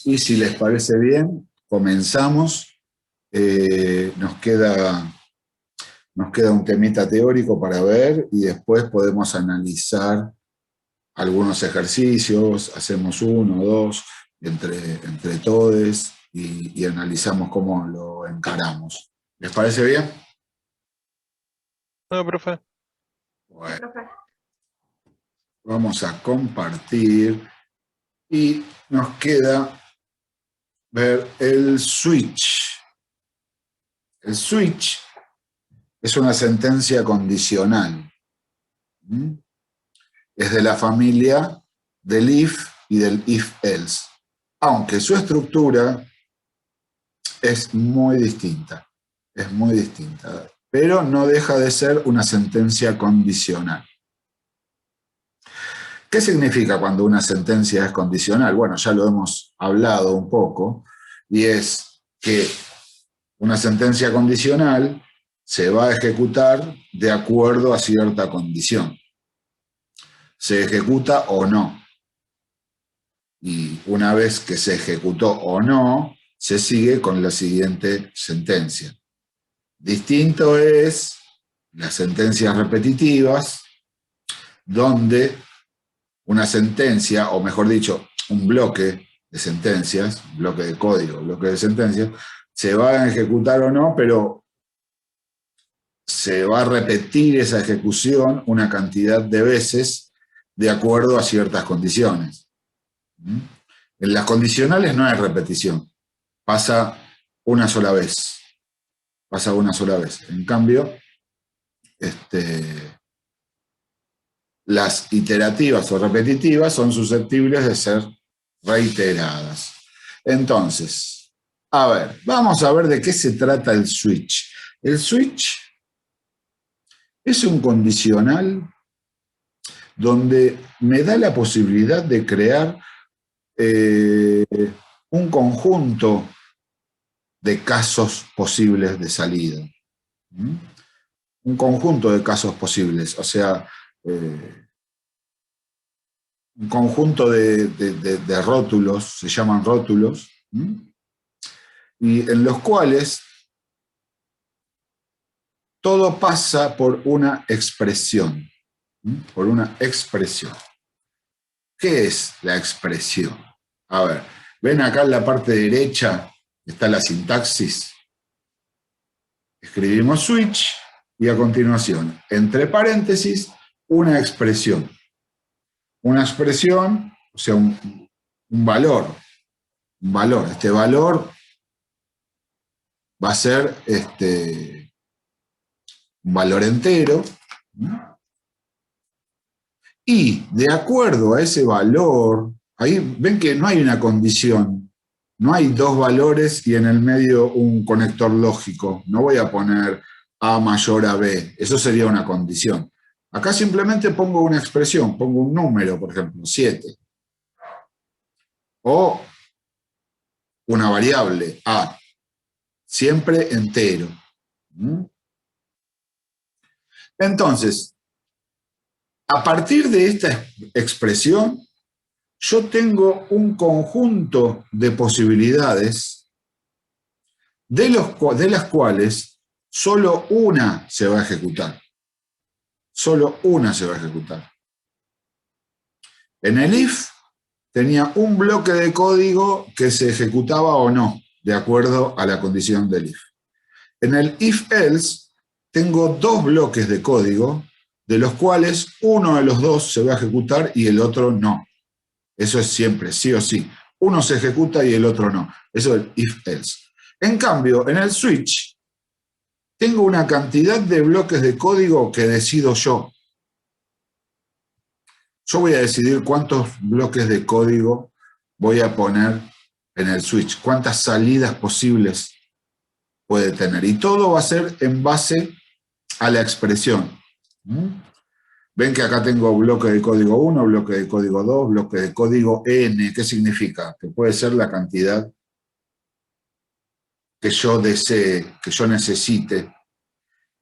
Y si les parece bien, comenzamos. Nos queda un temita teórico para ver y después podemos analizar algunos ejercicios, hacemos uno o dos entre todos y analizamos cómo lo encaramos. ¿Les parece bien? No, profe. Bueno, vamos a compartir y nos queda ver el switch. El switch es una sentencia condicional. Es de la familia del if y del if-else, aunque su estructura es muy distinta, pero no deja de ser una sentencia condicional. ¿Qué significa cuando una sentencia es condicional? Bueno, ya lo hemos hablado un poco, y es que una sentencia condicional se va a ejecutar de acuerdo a cierta condición. Se ejecuta o no. Y una vez que se ejecutó o no, se sigue con la siguiente sentencia. Distinto es las sentencias repetitivas, donde una sentencia, o mejor dicho, un bloque de sentencias, bloque de código, bloque de sentencias, se va a ejecutar o no, pero se va a repetir esa ejecución una cantidad de veces de acuerdo a ciertas condiciones. En las condicionales no hay repetición, pasa una sola vez. En cambio, las iterativas o repetitivas son susceptibles de ser reiteradas. Entonces, a ver, vamos a ver de qué se trata el switch. El switch es un condicional donde me da la posibilidad de crear un conjunto de casos posibles de salida. Un conjunto de casos posibles, o sea, un conjunto de rótulos, se llaman rótulos, y en los cuales todo pasa por una expresión. Por una expresión. ¿Qué es la expresión? A ver, ven acá en la parte derecha está la sintaxis. Escribimos switch y a continuación, entre paréntesis, una expresión. Una expresión, o sea, un valor. Un valor. Este valor va a ser un valor entero. Y de acuerdo a ese valor, ahí ven que no hay una condición, no hay dos valores y en el medio un conector lógico. No voy a poner A mayor a B, eso sería una condición. Acá simplemente pongo una expresión, pongo un número, por ejemplo, 7. O una variable, A, siempre entero. Entonces, a partir de esta expresión, yo tengo un conjunto de posibilidades de las cuales solo una se va a ejecutar. Solo una se va a ejecutar. En el if tenía un bloque de código que se ejecutaba o no, de acuerdo a la condición del if. En el if-else tengo dos bloques de código, de los cuales uno de los dos se va a ejecutar y el otro no. Eso es siempre, sí o sí. Uno se ejecuta y el otro no. Eso es el if-else. En cambio, en el switch, tengo una cantidad de bloques de código que decido yo. Yo voy a decidir cuántos bloques de código voy a poner en el switch, cuántas salidas posibles puede tener. Y todo va a ser en base a la expresión. Ven que acá tengo bloque de código 1, bloque de código 2, bloque de código n. ¿Qué significa? Que puede ser la cantidad que yo desee, que yo necesite.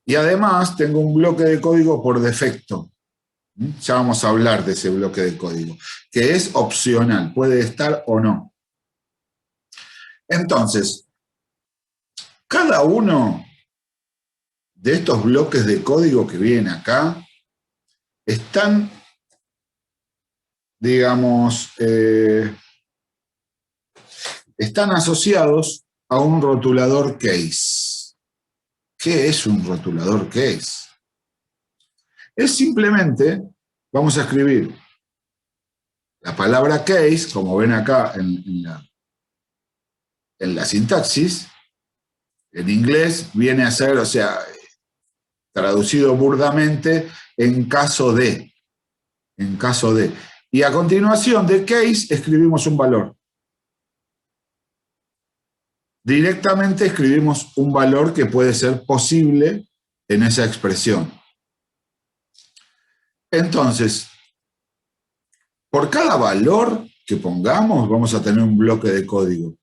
Y además tengo un bloque de código por defecto. Ya vamos a hablar de ese bloque de código, que es opcional, puede estar o no. Entonces, cada uno de estos bloques de código que vienen acá están, digamos, están asociados a un rotulador case. ¿Qué es un rotulador case? Es simplemente, vamos a escribir la palabra case, como ven acá en la sintaxis, en inglés viene a ser, o sea, traducido burdamente, en caso de. En caso de. Y a continuación de case escribimos un valor. Directamente escribimos un valor que puede ser posible en esa expresión. Entonces, por cada valor que pongamos, vamos a tener un bloque de código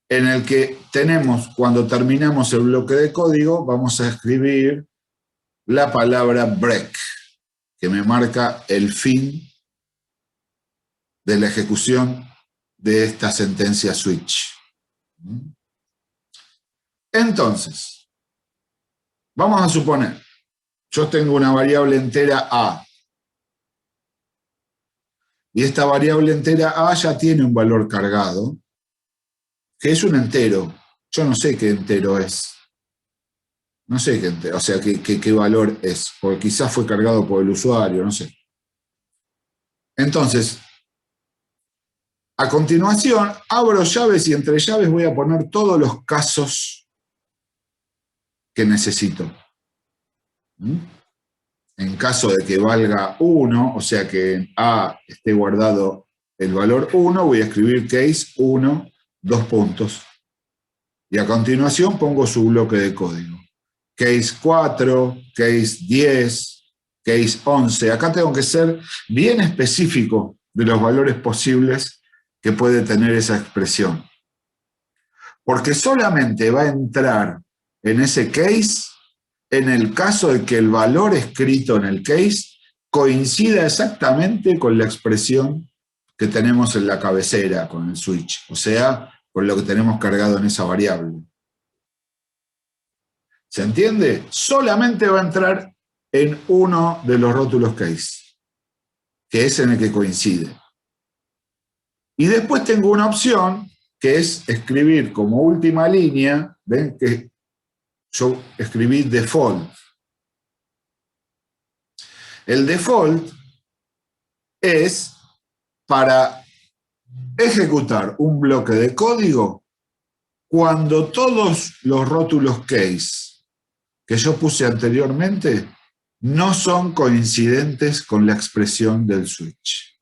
en el que tenemos, cuando terminamos el bloque de código, vamos a escribir la palabra break, que me marca el fin de la ejecución de esta sentencia switch. Entonces, vamos a suponer, yo tengo una variable entera A, y esta variable entera A ya tiene un valor cargado, que es un entero. Yo no sé qué entero es. No sé qué entero, o sea, qué valor es, porque quizás fue cargado por el usuario, no sé. Entonces, a continuación, abro llaves y entre llaves voy a poner todos los casos que necesito. En caso de que valga 1, o sea que en A esté guardado el valor 1, voy a escribir case 1, 2 puntos. Y a continuación pongo su bloque de código. Case 4, case 10, case 11. Acá tengo que ser bien específico de los valores posibles que puede tener esa expresión. Porque solamente va a entrar en ese case en el caso de que el valor escrito en el case coincida exactamente con la expresión que tenemos en la cabecera, con el switch, o sea, con lo que tenemos cargado en esa variable. ¿Se entiende? Solamente va a entrar en uno de los rótulos case, que es en el que coincide. Y después tengo una opción que es escribir como última línea, ven que yo escribí default. El default es para ejecutar un bloque de código cuando todos los rótulos case que yo puse anteriormente no son coincidentes con la expresión del switch.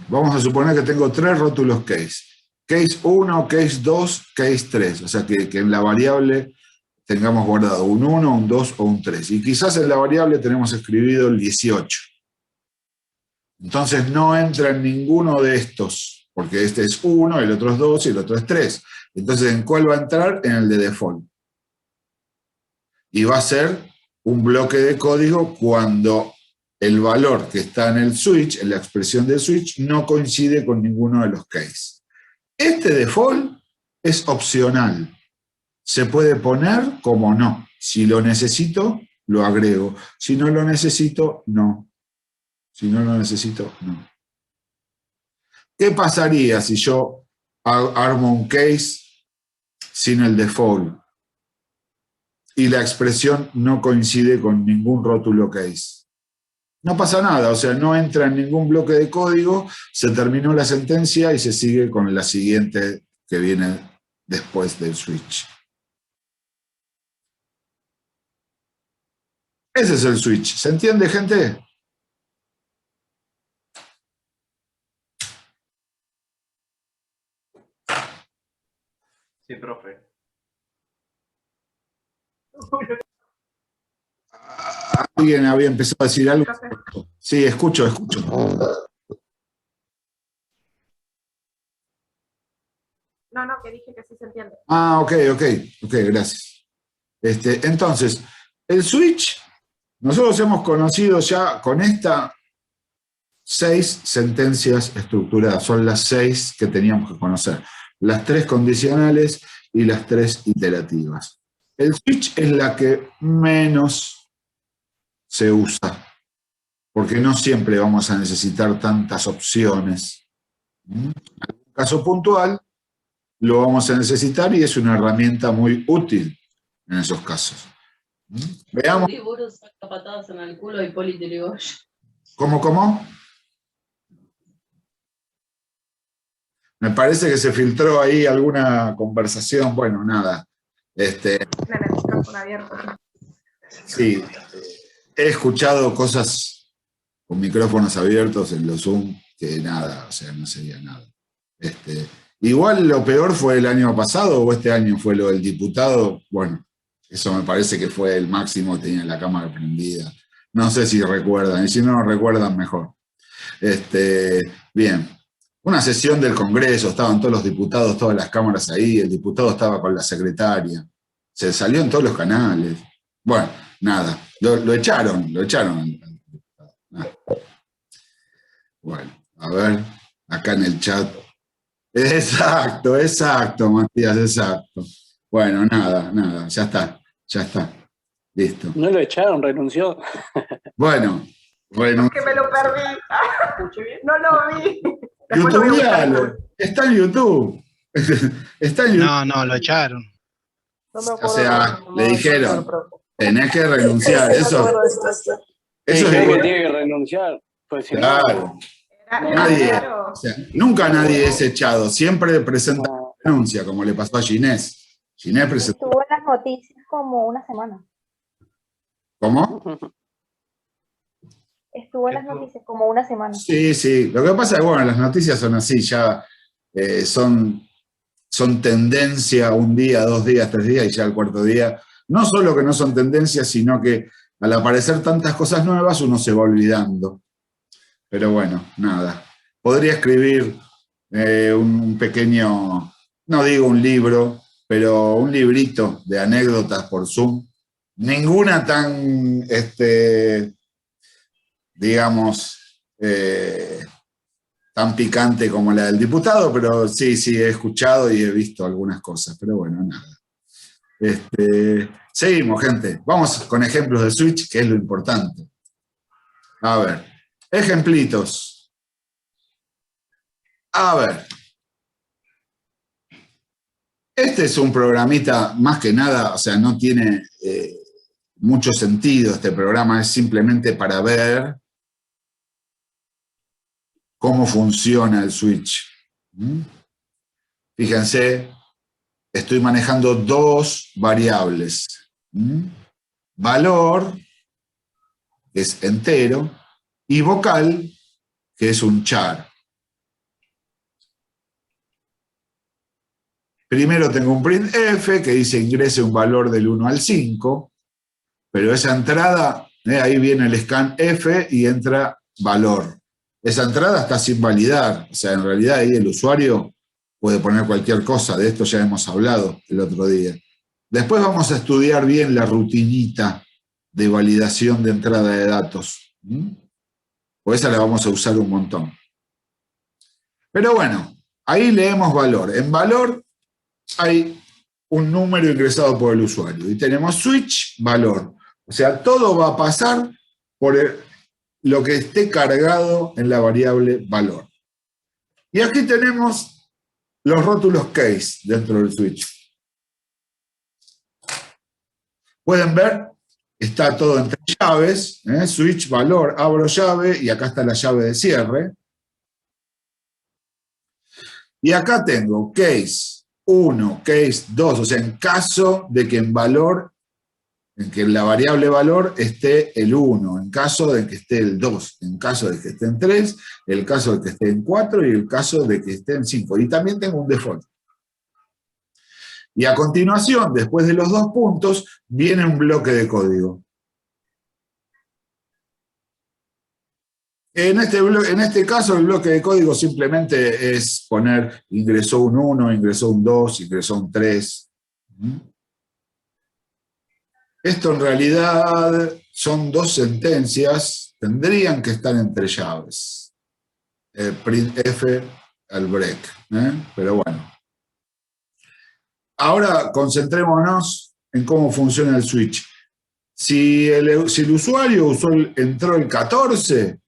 Vamos a suponer que tengo 3 rótulos case. Case 1, case 2, case 3. O sea que en la variable tengamos guardado un 1, un 2 o un 3. Y quizás en la variable tenemos escribido el 18. Entonces no entra en ninguno de estos, porque este es 1, el otro es 2 y el otro es 3. Entonces, ¿en cuál va a entrar? En el de default. Y va a ser un bloque de código cuando el valor que está en el switch, en la expresión del switch, no coincide con ninguno de los case. Este default es opcional. Se puede poner como no. Si lo necesito, lo agrego. Si no lo necesito, no. Si no lo necesito, no. ¿Qué pasaría si yo armo un case sin el default y la expresión no coincide con ningún rótulo case? No pasa nada, o sea, no entra en ningún bloque de código, se terminó la sentencia y se sigue con la siguiente que viene después del switch. Ese es el switch. ¿Se entiende, gente? Sí, profe. ¿Alguien había empezado a decir algo? Sí, escucho. No, que dije que sí se entiende. Ah, ok, gracias. Entonces, el switch, nosotros hemos conocido ya con esta 6 sentencias estructuradas, son las 6 que teníamos que conocer. Las 3 condicionales y las 3 iterativas. El switch es la que menos se usa, porque no siempre vamos a necesitar tantas opciones. En un caso puntual lo vamos a necesitar y es una herramienta muy útil en esos casos. Veamos. Uriburu saca patadas en el culo y Poli Tirigoyen. ¿Cómo? Me parece que se filtró ahí alguna conversación, bueno, nada. Tienen el micrófono abierto. Sí, he escuchado cosas con micrófonos abiertos en los Zoom que nada, o sea, no sería nada. Igual lo peor fue el año pasado o este año fue lo del diputado. Bueno, eso me parece que fue el máximo, tenía la cámara prendida. No sé si recuerdan, y si no recuerdan, mejor. Bien, una sesión del Congreso, estaban todos los diputados, todas las cámaras ahí, el diputado estaba con la secretaria, se salió en todos los canales. Bueno, nada, lo echaron. Bueno, a ver, acá en el chat. Exacto, Matías, exacto. Bueno, nada, ya está. Listo. No lo echaron, renunció. Bueno, Que me lo perdí. No lo vi. Después lo voy a YouTubealo, está en YouTube. Está en YouTube. No, lo echaron. No me O acuerdo sea, cómo le dijeron, profe. tenés que renunciar. No me Eso acuerdo de esto. es Dijeron que igual. tiene que renunciar. Pues si no, Claro. Nadie. Claro. O sea, nunca nadie es echado. Siempre presenta no. renuncia, como le pasó a Ginés. Ginés presentó. Estuvo en las noticias como una semana. ¿Cómo? Estuvo en las noticias como una semana. Sí. Lo que pasa es que, bueno, las noticias son así, ya son tendencia un día, 2 días, 3 días y ya el cuarto día. No solo que no son tendencias, sino que al aparecer tantas cosas nuevas uno se va olvidando. Pero bueno, nada. Podría escribir un pequeño, no digo un libro, pero un librito de anécdotas por Zoom. Ninguna tan, digamos, tan picante como la del diputado, pero sí, he escuchado y he visto algunas cosas, pero bueno, nada. Seguimos, gente. Vamos con ejemplos de switch, que es lo importante. A ver, ejemplitos. A ver. Este es un programita, más que nada, o sea, no tiene mucho sentido este programa, es simplemente para ver cómo funciona el switch. Fíjense, estoy manejando 2 variables. Valor, que es entero, y vocal, que es un char. Primero tengo un printf que dice ingrese un valor del 1 al 5, pero esa entrada, ahí viene el scanf y entra valor. Esa entrada está sin validar, o sea, en realidad ahí el usuario puede poner cualquier cosa, de esto ya hemos hablado el otro día. Después vamos a estudiar bien la rutinita de validación de entrada de datos. Pues esa la vamos a usar un montón. Pero bueno, ahí leemos valor. En valor hay un número ingresado por el usuario y tenemos switch valor. O sea, todo va a pasar por lo que esté cargado en la variable valor. Y aquí tenemos los rótulos case dentro del switch. Pueden ver, está todo entre llaves, switch, valor, abro llave, y acá está la llave de cierre. Y acá tengo case 1, case 2, o sea, en caso de que en valor, en que en la variable valor esté el 1, en caso de que esté el 2, en caso de que esté en 3, el caso de que esté en 4 y el caso de que esté en 5. Y también tengo un default. Y a continuación, después de los 2 puntos, viene un bloque de código. En este caso, el bloque de código simplemente es poner ingresó un 1, ingresó un 2, ingresó un 3. Esto en realidad son 2 sentencias, tendrían que estar entre llaves. printf al break. Pero bueno. Ahora concentrémonos en cómo funciona el switch. Si el usuario entró el 14,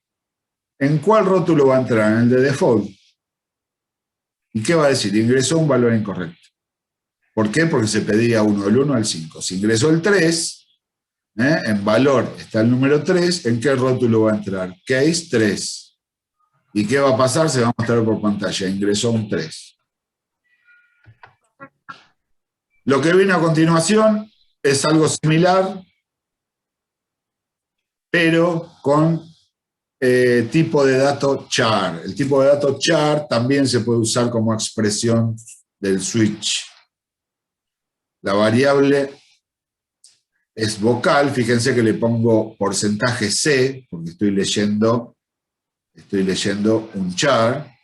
¿en cuál rótulo va a entrar? En el de default. ¿Y qué va a decir? Ingresó un valor incorrecto. ¿Por qué? Porque se pedía uno, del 1 al 5. Si ingresó el 3, en valor está el número 3, ¿en qué rótulo va a entrar? Case 3. ¿Y qué va a pasar? Se va a mostrar por pantalla. Ingresó un 3. Lo que viene a continuación es algo similar, pero con tipo de dato char. El tipo de dato char también se puede usar como expresión del switch. La variable es vocal. Fíjense que le pongo porcentaje C, porque estoy leyendo un char.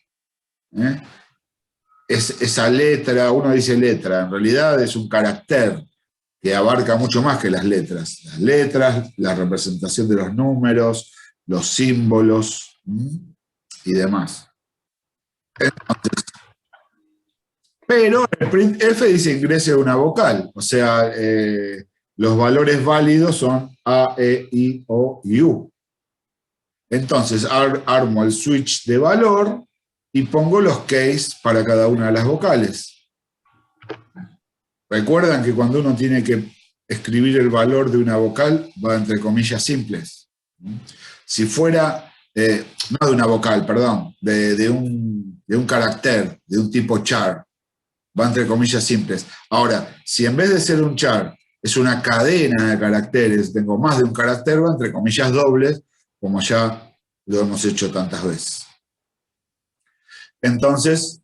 Esa letra, uno dice letra, en realidad es un carácter que abarca mucho más que las letras. Las letras, la representación de los números, los símbolos y demás. Entonces, pero el printf dice ingrese una vocal, o sea, los valores válidos son A, E, I, O y U. Entonces armo el switch de valor y pongo los case para cada una de las vocales. Recuerdan que cuando uno tiene que escribir el valor de una vocal, va entre comillas simples. Si fuera, no de una vocal, perdón, de un carácter, de un tipo char, va entre comillas simples. Ahora, si en vez de ser un char, es una cadena de caracteres, tengo más de un carácter, va entre comillas dobles, como ya lo hemos hecho tantas veces. Entonces,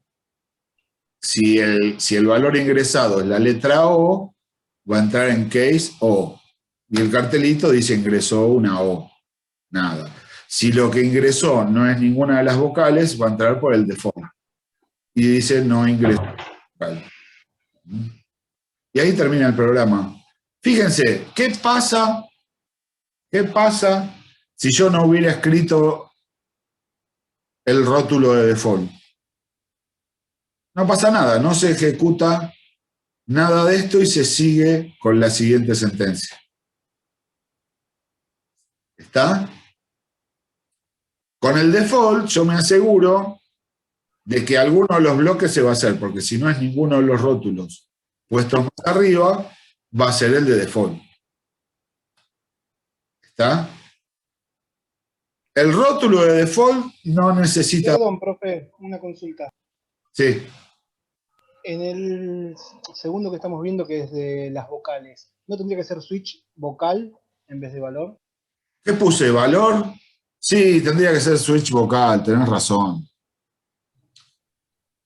si el valor ingresado es la letra O, va a entrar en case O. Y el cartelito dice ingresó una O. Nada. Si lo que ingresó no es ninguna de las vocales, va a entrar por el default. Y dice no ingresó vocal. Y ahí termina el programa. Fíjense, ¿qué pasa si yo no hubiera escrito el rótulo de default? No pasa nada, no se ejecuta nada de esto y se sigue con la siguiente sentencia. ¿Está? Con el default yo me aseguro de que alguno de los bloques se va a hacer, porque si no es ninguno de los rótulos puestos más arriba, va a ser el de default. ¿Está? El rótulo de default no necesita... Perdón, profe, una consulta. Sí. En el segundo que estamos viendo, que es de las vocales, ¿no tendría que ser switch vocal en vez de valor? ¿Qué puse? ¿Valor? Sí, tendría que ser switch vocal, tenés razón.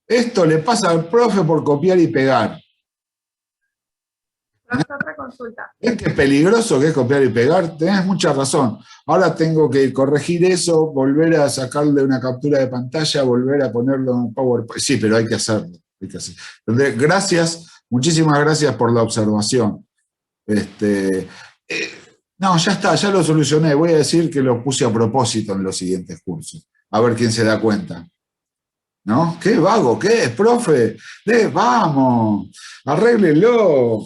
Esto le pasa al profe por copiar y pegar. Otra consulta. ¿Es que es peligroso que es copiar y pegar? Tenés mucha razón. Ahora tengo que corregir eso, volver a sacarle una captura de pantalla, volver a ponerlo en PowerPoint. Sí, pero hay que hacerlo. Entonces, gracias, muchísimas gracias por la observación. No, ya está, ya lo solucioné. Voy a decir que lo puse a propósito en los siguientes cursos. A ver quién se da cuenta. ¿No? ¿Qué vago? ¿Qué es, profe? Vamos, arréglelo.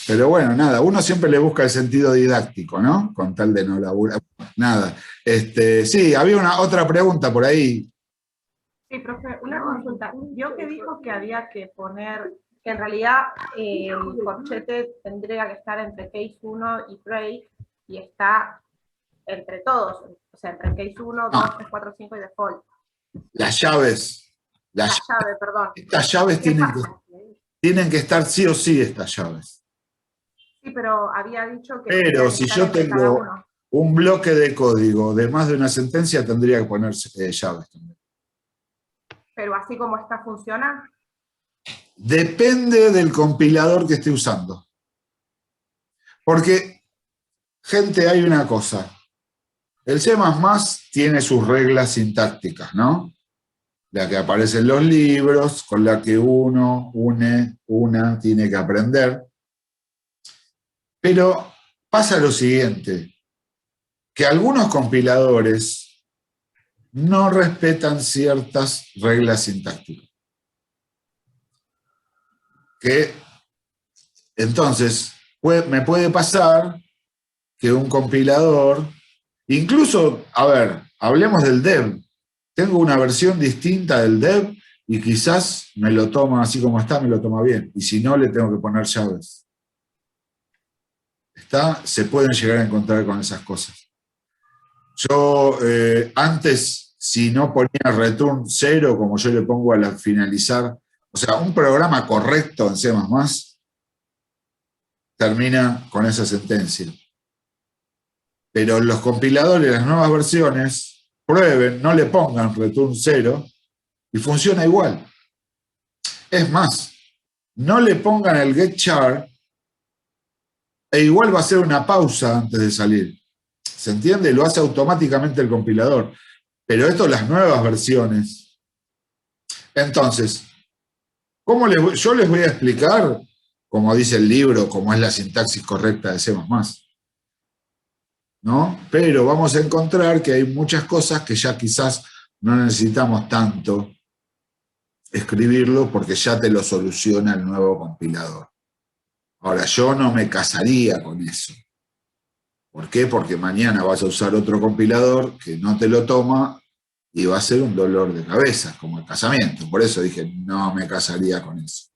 Pero bueno, nada, uno siempre le busca el sentido didáctico, ¿no? Con tal de no laburar. Nada. Sí, había otra pregunta por ahí. Sí, profe, una consulta. Yo que dijo que había que poner, que en realidad el corchete tendría que estar entre case 1 y break, y está entre todos, o sea, entre case 1, 2, 3, 4, 5 y default. Las llaves. La llave, perdón. Estas llaves tienen que estar sí o sí, estas llaves. Sí, pero había dicho que... Pero si yo tengo un bloque de código de más de una sentencia, tendría que ponerse llaves también. Pero así como está, ¿funciona? Depende del compilador que esté usando. Porque, gente, hay una cosa. El C++ tiene sus reglas sintácticas, ¿no? La que aparece en los libros, con la que una tiene que aprender. Pero pasa lo siguiente, que algunos compiladores no respetan ciertas reglas sintácticas. Que entonces me puede pasar que un compilador, incluso, a ver, hablemos del dev. Tengo una versión distinta del dev y quizás me lo toma así como está, me lo toma bien. Y si no, le tengo que poner llaves. Se pueden llegar a encontrar con esas cosas. Yo antes, si no ponía return 0, como yo le pongo al finalizar, o sea, un programa correcto en C++ termina con esa sentencia. Pero los compiladores, las nuevas versiones, prueben, no le pongan return 0 y funciona igual. Es más, no le pongan el getChar e igual va a ser una pausa antes de salir. ¿Se entiende? Lo hace automáticamente el compilador. Pero esto las nuevas versiones. Entonces, yo les voy a explicar, como dice el libro, cómo es la sintaxis correcta de C++. ¿No? Pero vamos a encontrar que hay muchas cosas que ya quizás no necesitamos tanto escribirlo porque ya te lo soluciona el nuevo compilador. Ahora, yo no me casaría con eso. ¿Por qué? Porque mañana vas a usar otro compilador que no te lo toma y va a ser un dolor de cabeza, como el casamiento. Por eso dije, no me casaría con eso.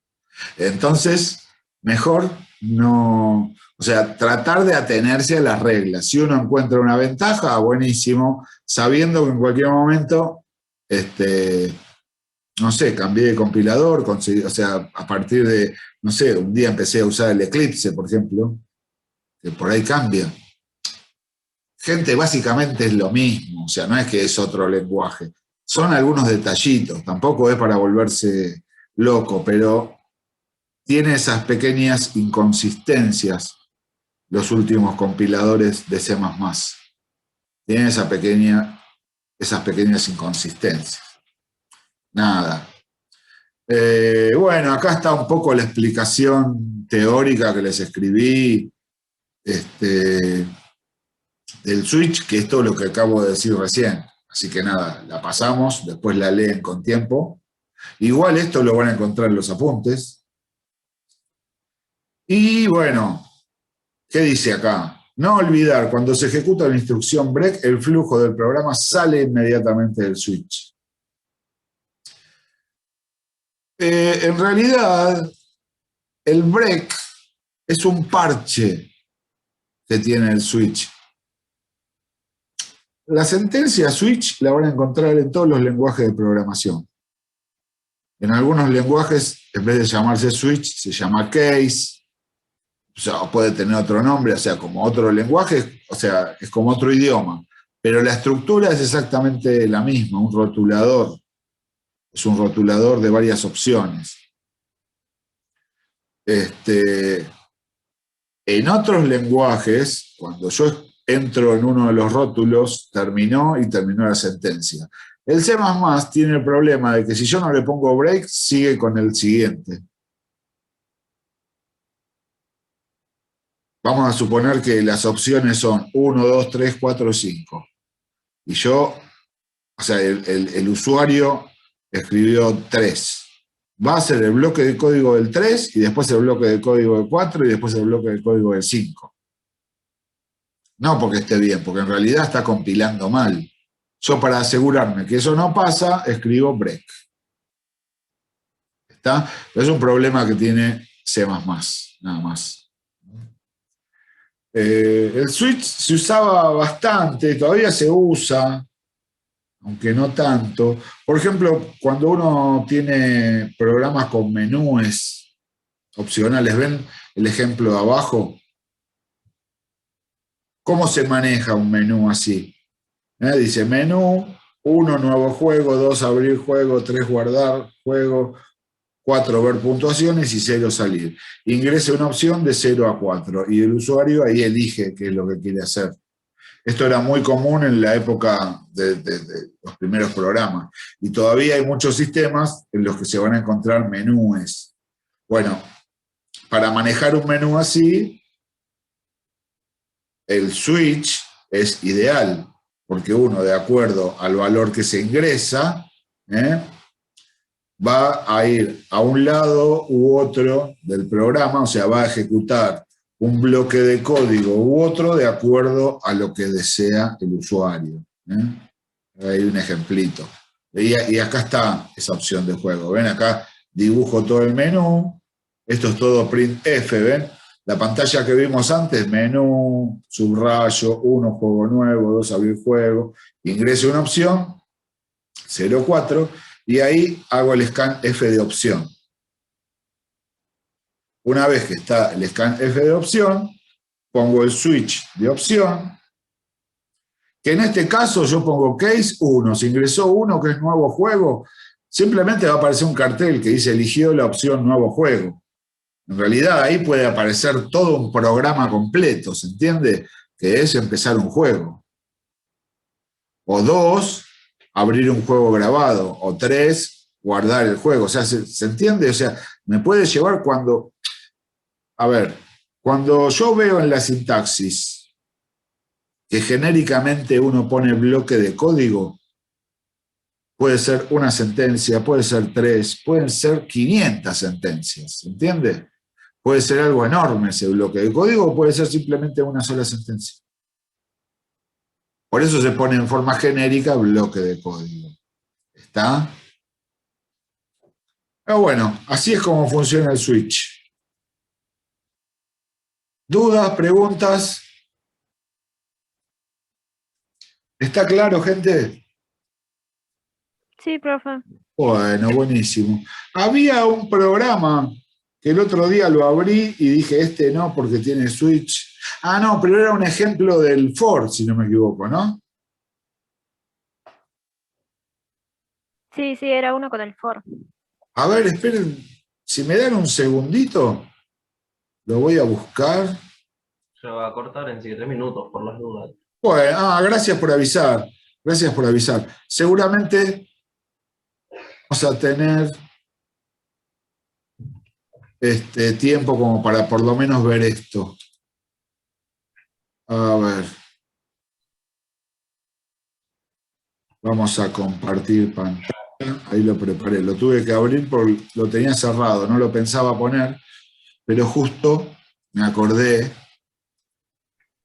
Entonces, mejor no... O sea, tratar de atenerse a las reglas. Si uno encuentra una ventaja, buenísimo, sabiendo que en cualquier momento, no sé, cambié de compilador, o sea, a partir de, no sé, un día empecé a usar el Eclipse, por ejemplo, que por ahí cambia. Gente, básicamente es lo mismo, o sea, no es que es otro lenguaje. Son algunos detallitos, tampoco es para volverse loco, pero tiene esas pequeñas inconsistencias los últimos compiladores de C++. Tienen esas pequeñas inconsistencias. Nada. Bueno, acá está un poco la explicación teórica que les escribí del switch, que es todo lo que acabo de decir recién. Así que nada, la pasamos, después la leen con tiempo. Igual esto lo van a encontrar en los apuntes. Y bueno, ¿qué dice acá? No olvidar, cuando se ejecuta la instrucción break, el flujo del programa sale inmediatamente del switch. En realidad, el break es un parche que tiene el switch. La sentencia switch la van a encontrar en todos los lenguajes de programación. En algunos lenguajes, en vez de llamarse switch, se llama case. O sea, puede tener otro nombre, o sea, como otro lenguaje, o sea, es como otro idioma. Pero la estructura es exactamente la misma, un rotulador. Es un rotulador de varias opciones. En otros lenguajes, cuando yo entro en uno de los rótulos, terminó la sentencia. El C++ tiene el problema de que si yo no le pongo break, sigue con el siguiente. Vamos a suponer que las opciones son 1, 2, 3, 4, 5. Y yo, o sea, el usuario escribió 3. Va a ser el bloque de código del 3, y después el bloque de código del 4, y después el bloque de código del 5. No porque esté bien, porque en realidad está compilando mal. Yo, para asegurarme que eso no pasa, escribo break. ¿Está? Es un problema que tiene C++, nada más. El switch se usaba bastante, todavía se usa, aunque no tanto. Por ejemplo, cuando uno tiene programas con menúes opcionales, ¿ven el ejemplo de abajo? ¿Cómo se maneja un menú así? Dice menú, 1, nuevo juego, 2, abrir juego, 3, guardar juego, 4, ver puntuaciones y 0, salir. Ingrese una opción de 0 a 4 y el usuario ahí elige qué es lo que quiere hacer. Esto era muy común en la época de los primeros programas. Y todavía hay muchos sistemas en los que se van a encontrar menúes. Bueno, para manejar un menú así, el switch es ideal. porque uno, de acuerdo al valor que se ingresa, va a ir a un lado u otro del programa, o sea, va a ejecutar un bloque de código u otro de acuerdo a lo que desea el usuario. Hay un ejemplito. Y acá está esa opción de juego. ¿Ven? Acá dibujo todo el menú. Esto es todo printf, ¿ven? La pantalla que vimos antes, menú, subrayo, 1, juego nuevo, 2, abrir juego, ingreso una opción, 04, y ahí hago el scanf de opción. Una vez que está el scanf de opción, pongo el switch de opción, que en este caso yo pongo case 1, si ingresó 1 que es nuevo juego, simplemente va a aparecer un cartel que dice eligió la opción nuevo juego. En realidad ahí puede aparecer todo un programa completo, ¿se entiende? Que es empezar un juego. O 2, abrir un juego grabado. O 3, guardar el juego. O sea, ¿se entiende? O sea, me puede llevar cuando... A ver, cuando yo veo en la sintaxis que genéricamente uno pone bloque de código, puede ser una sentencia, puede ser 3, pueden ser 500 sentencias, ¿se entiende? Puede ser algo enorme ese bloque de código o puede ser simplemente una sola sentencia. Por eso se pone en forma genérica bloque de código. ¿Está? Pero bueno, así es como funciona el switch. ¿Dudas, preguntas? ¿Está claro, gente? Sí, profe. Bueno, buenísimo. Había un programa que el otro día lo abrí y dije, este no, porque tiene switch. Ah, no, pero era un ejemplo del for, si no me equivoco, ¿no? Sí, era uno con el for. A ver, esperen, si me dan un segundito, lo voy a buscar. Se va a cortar en 7 minutos, por las dudas. Bueno, gracias por avisar. Gracias por avisar. Seguramente vamos a tener tiempo como para por lo menos ver esto. A ver. Vamos a compartir pantalla. Ahí lo preparé. Lo tuve que abrir porque lo tenía cerrado. No lo pensaba poner, pero justo me acordé.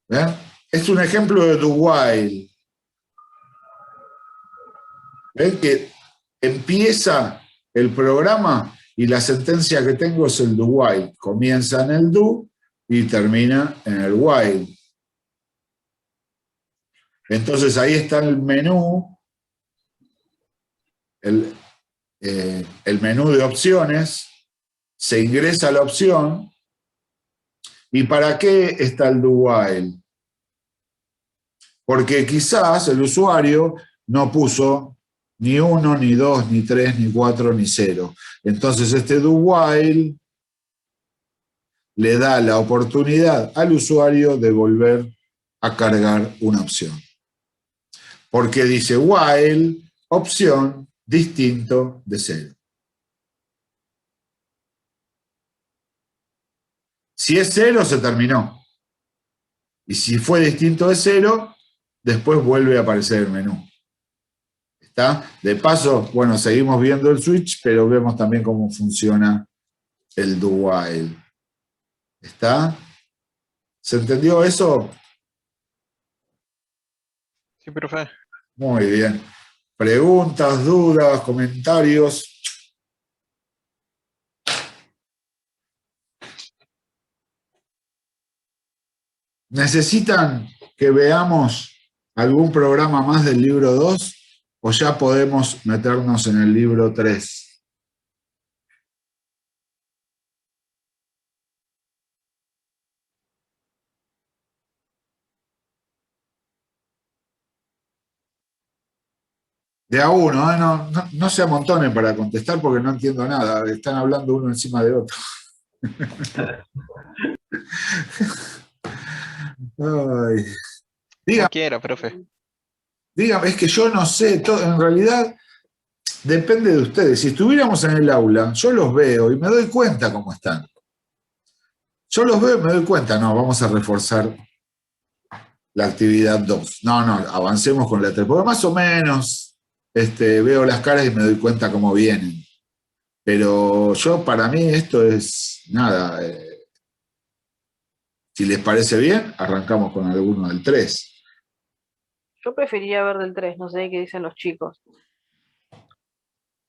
¿Ven? Es un ejemplo de do while. ¿Ven? Que empieza el programa y la sentencia que tengo es el do while. Comienza en el do y termina en el while. Entonces ahí está el menú, el menú de opciones, se ingresa la opción. ¿Y para qué está el do while? Porque quizás el usuario no puso ni 1, ni 2, ni 3, ni 4, ni 0. Entonces este do while le da la oportunidad al usuario de volver a cargar una opción. Porque dice while, opción, distinto de 0. Si es 0, se terminó. Y si fue distinto de 0, después vuelve a aparecer el menú. ¿Está? De paso, bueno, seguimos viendo el switch, pero vemos también cómo funciona el do while. ¿Está? ¿Se entendió eso? Sí, profe. Muy bien. Preguntas, dudas, comentarios. ¿Necesitan que veamos algún programa más del libro 2 o ya podemos meternos en el libro 3? De a uno, ¿eh? No se amontonen para contestar porque no entiendo nada. Están hablando uno encima de otro. Ay. No quiero, profe. Dígame, es que yo no sé, en realidad depende de ustedes. Si estuviéramos en el aula, yo los veo y me doy cuenta cómo están. Yo los veo y me doy cuenta, no, vamos a reforzar la actividad 2. No, avancemos con la 3, porque más o menos veo las caras y me doy cuenta cómo vienen. Pero para mí esto es nada. Si les parece bien, arrancamos con alguno del 3. Yo preferiría ver del 3, no sé qué dicen los chicos.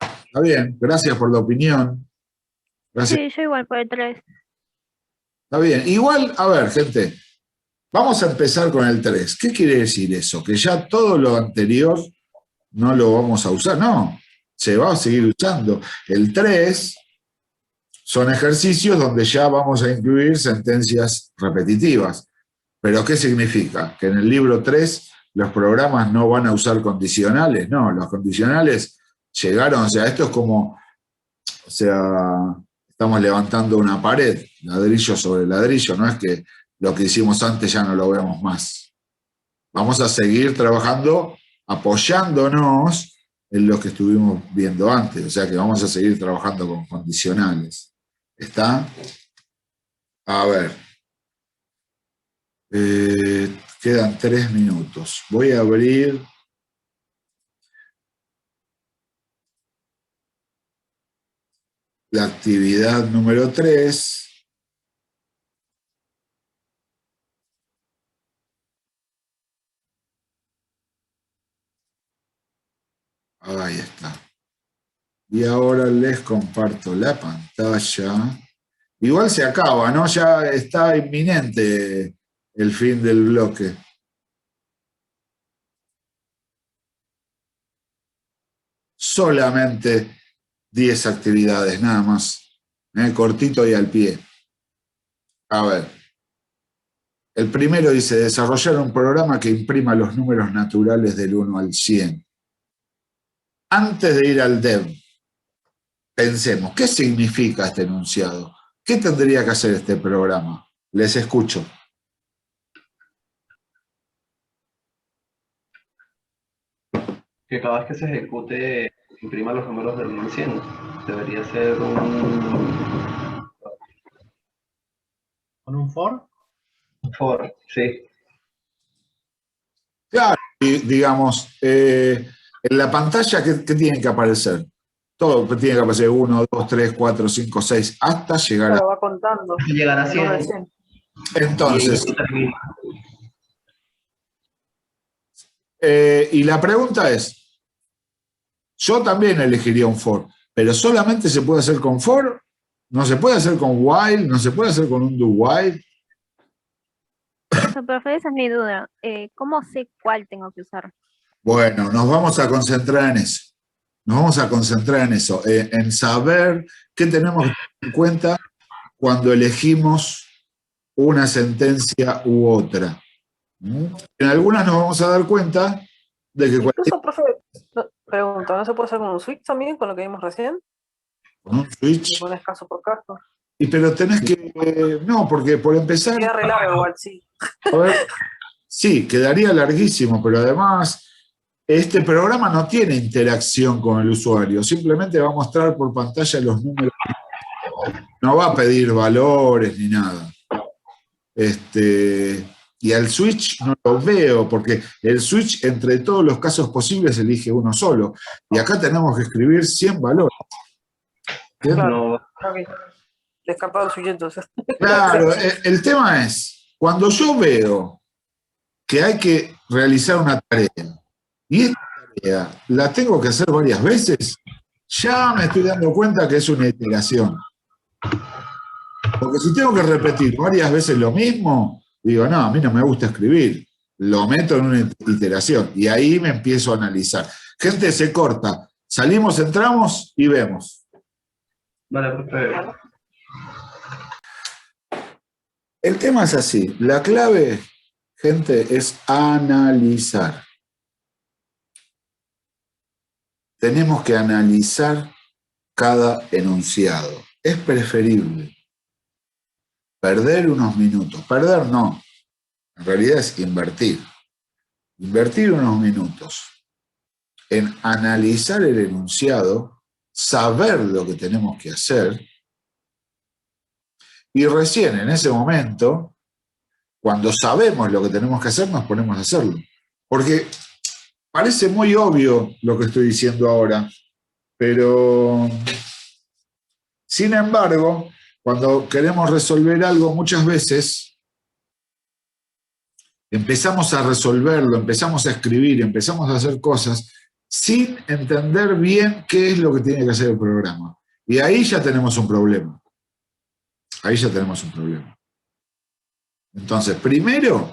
Está bien, gracias por la opinión. Gracias. Sí, yo igual por el 3. Está bien. Igual, a ver, gente, vamos a empezar con el 3. ¿Qué quiere decir eso? ¿Que ya todo lo anterior no lo vamos a usar? No, se va a seguir usando. El 3 son ejercicios donde ya vamos a incluir sentencias repetitivas. ¿Pero qué significa? ¿Que en el libro 3 los programas no van a usar condicionales? No, los condicionales llegaron, o sea, esto es como, o sea, estamos levantando una pared, ladrillo sobre ladrillo, no es que lo que hicimos antes ya no lo vemos más. Vamos a seguir trabajando apoyándonos en lo que estuvimos viendo antes, o sea que vamos a seguir trabajando con condicionales. ¿Está? A ver. Quedan 3 minutos. Voy a abrir la actividad número 3. Ahí está. Y ahora les comparto la pantalla. Igual se acaba, ¿no? Ya está inminente el fin del bloque. Solamente 10 actividades, nada más. Cortito y al pie. A ver. El primero dice, desarrollar un programa que imprima los números naturales del 1 al 100. Antes de ir al dev, pensemos, ¿qué significa este enunciado? ¿Qué tendría que hacer este programa? Les escucho. Que cada vez que se ejecute, imprima los números del 1 al 100. Debería ser un... ¿Con un for? For, sí. Claro, y digamos, en la pantalla, ¿qué tiene que aparecer? Todo tiene que aparecer 1, 2, 3, 4, 5, 6, hasta llegar Claro, va contando. Llegar a 100. Entonces, y la pregunta es, yo también elegiría un for, pero solamente se puede hacer con for, no se puede hacer con while, no se puede hacer con un do while. Eso, profe, esa es mi duda. ¿Cómo sé cuál tengo que usar? Bueno, nos vamos a concentrar en eso. Nos vamos a concentrar en eso, en saber qué tenemos que tener en cuenta cuando elegimos una sentencia u otra. En algunas nos vamos a dar cuenta de que Incluso, profe, pregunta, ¿no se puede hacer con un switch también, con lo que vimos recién? con un switch. ¿Le pones caso por caso? Pero tenés que... no, porque por empezar... Queda re largo igual, sí. A ver, sí, quedaría larguísimo, pero además este programa no tiene interacción con el usuario, simplemente va a mostrar por pantalla los números. No va a pedir valores ni nada. Y al switch no lo veo, porque el switch entre todos los casos posibles elige uno solo. Y acá tenemos que escribir 100 valores. Claro, okay. Le escapaba el switch entonces. Claro, el tema es, cuando yo veo que hay que realizar una tarea, y esta tarea la tengo que hacer varias veces, ya me estoy dando cuenta que es una iteración. Porque si tengo que repetir varias veces lo mismo, digo, no, a mí no me gusta escribir. Lo meto en una iteración y ahí me empiezo a analizar. Gente, se corta. Salimos, entramos y vemos. Vale, perfecto. El tema es así. La clave, gente, es analizar. Tenemos que analizar cada enunciado. Es preferible perder unos minutos. Perder no. En realidad es invertir. Invertir unos minutos en analizar el enunciado, saber lo que tenemos que hacer, y recién en ese momento cuando sabemos lo que tenemos que hacer, nos ponemos a hacerlo. Porque parece muy obvio lo que estoy diciendo ahora, pero sin embargo, cuando queremos resolver algo, muchas veces empezamos a resolverlo, empezamos a escribir, empezamos a hacer cosas sin entender bien qué es lo que tiene que hacer el programa. Y ahí ya tenemos un problema. Ahí ya tenemos un problema. Entonces, primero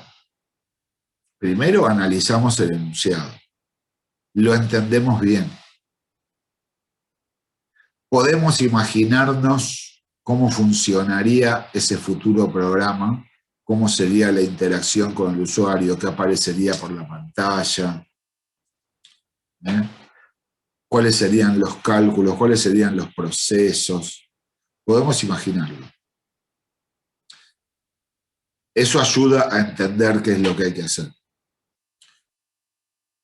analizamos el enunciado. Lo entendemos bien. Podemos imaginarnos cómo funcionaría ese futuro programa, cómo sería la interacción con el usuario, qué aparecería por la pantalla, cuáles serían los cálculos, cuáles serían los procesos. Podemos imaginarlo. Eso ayuda a entender qué es lo que hay que hacer.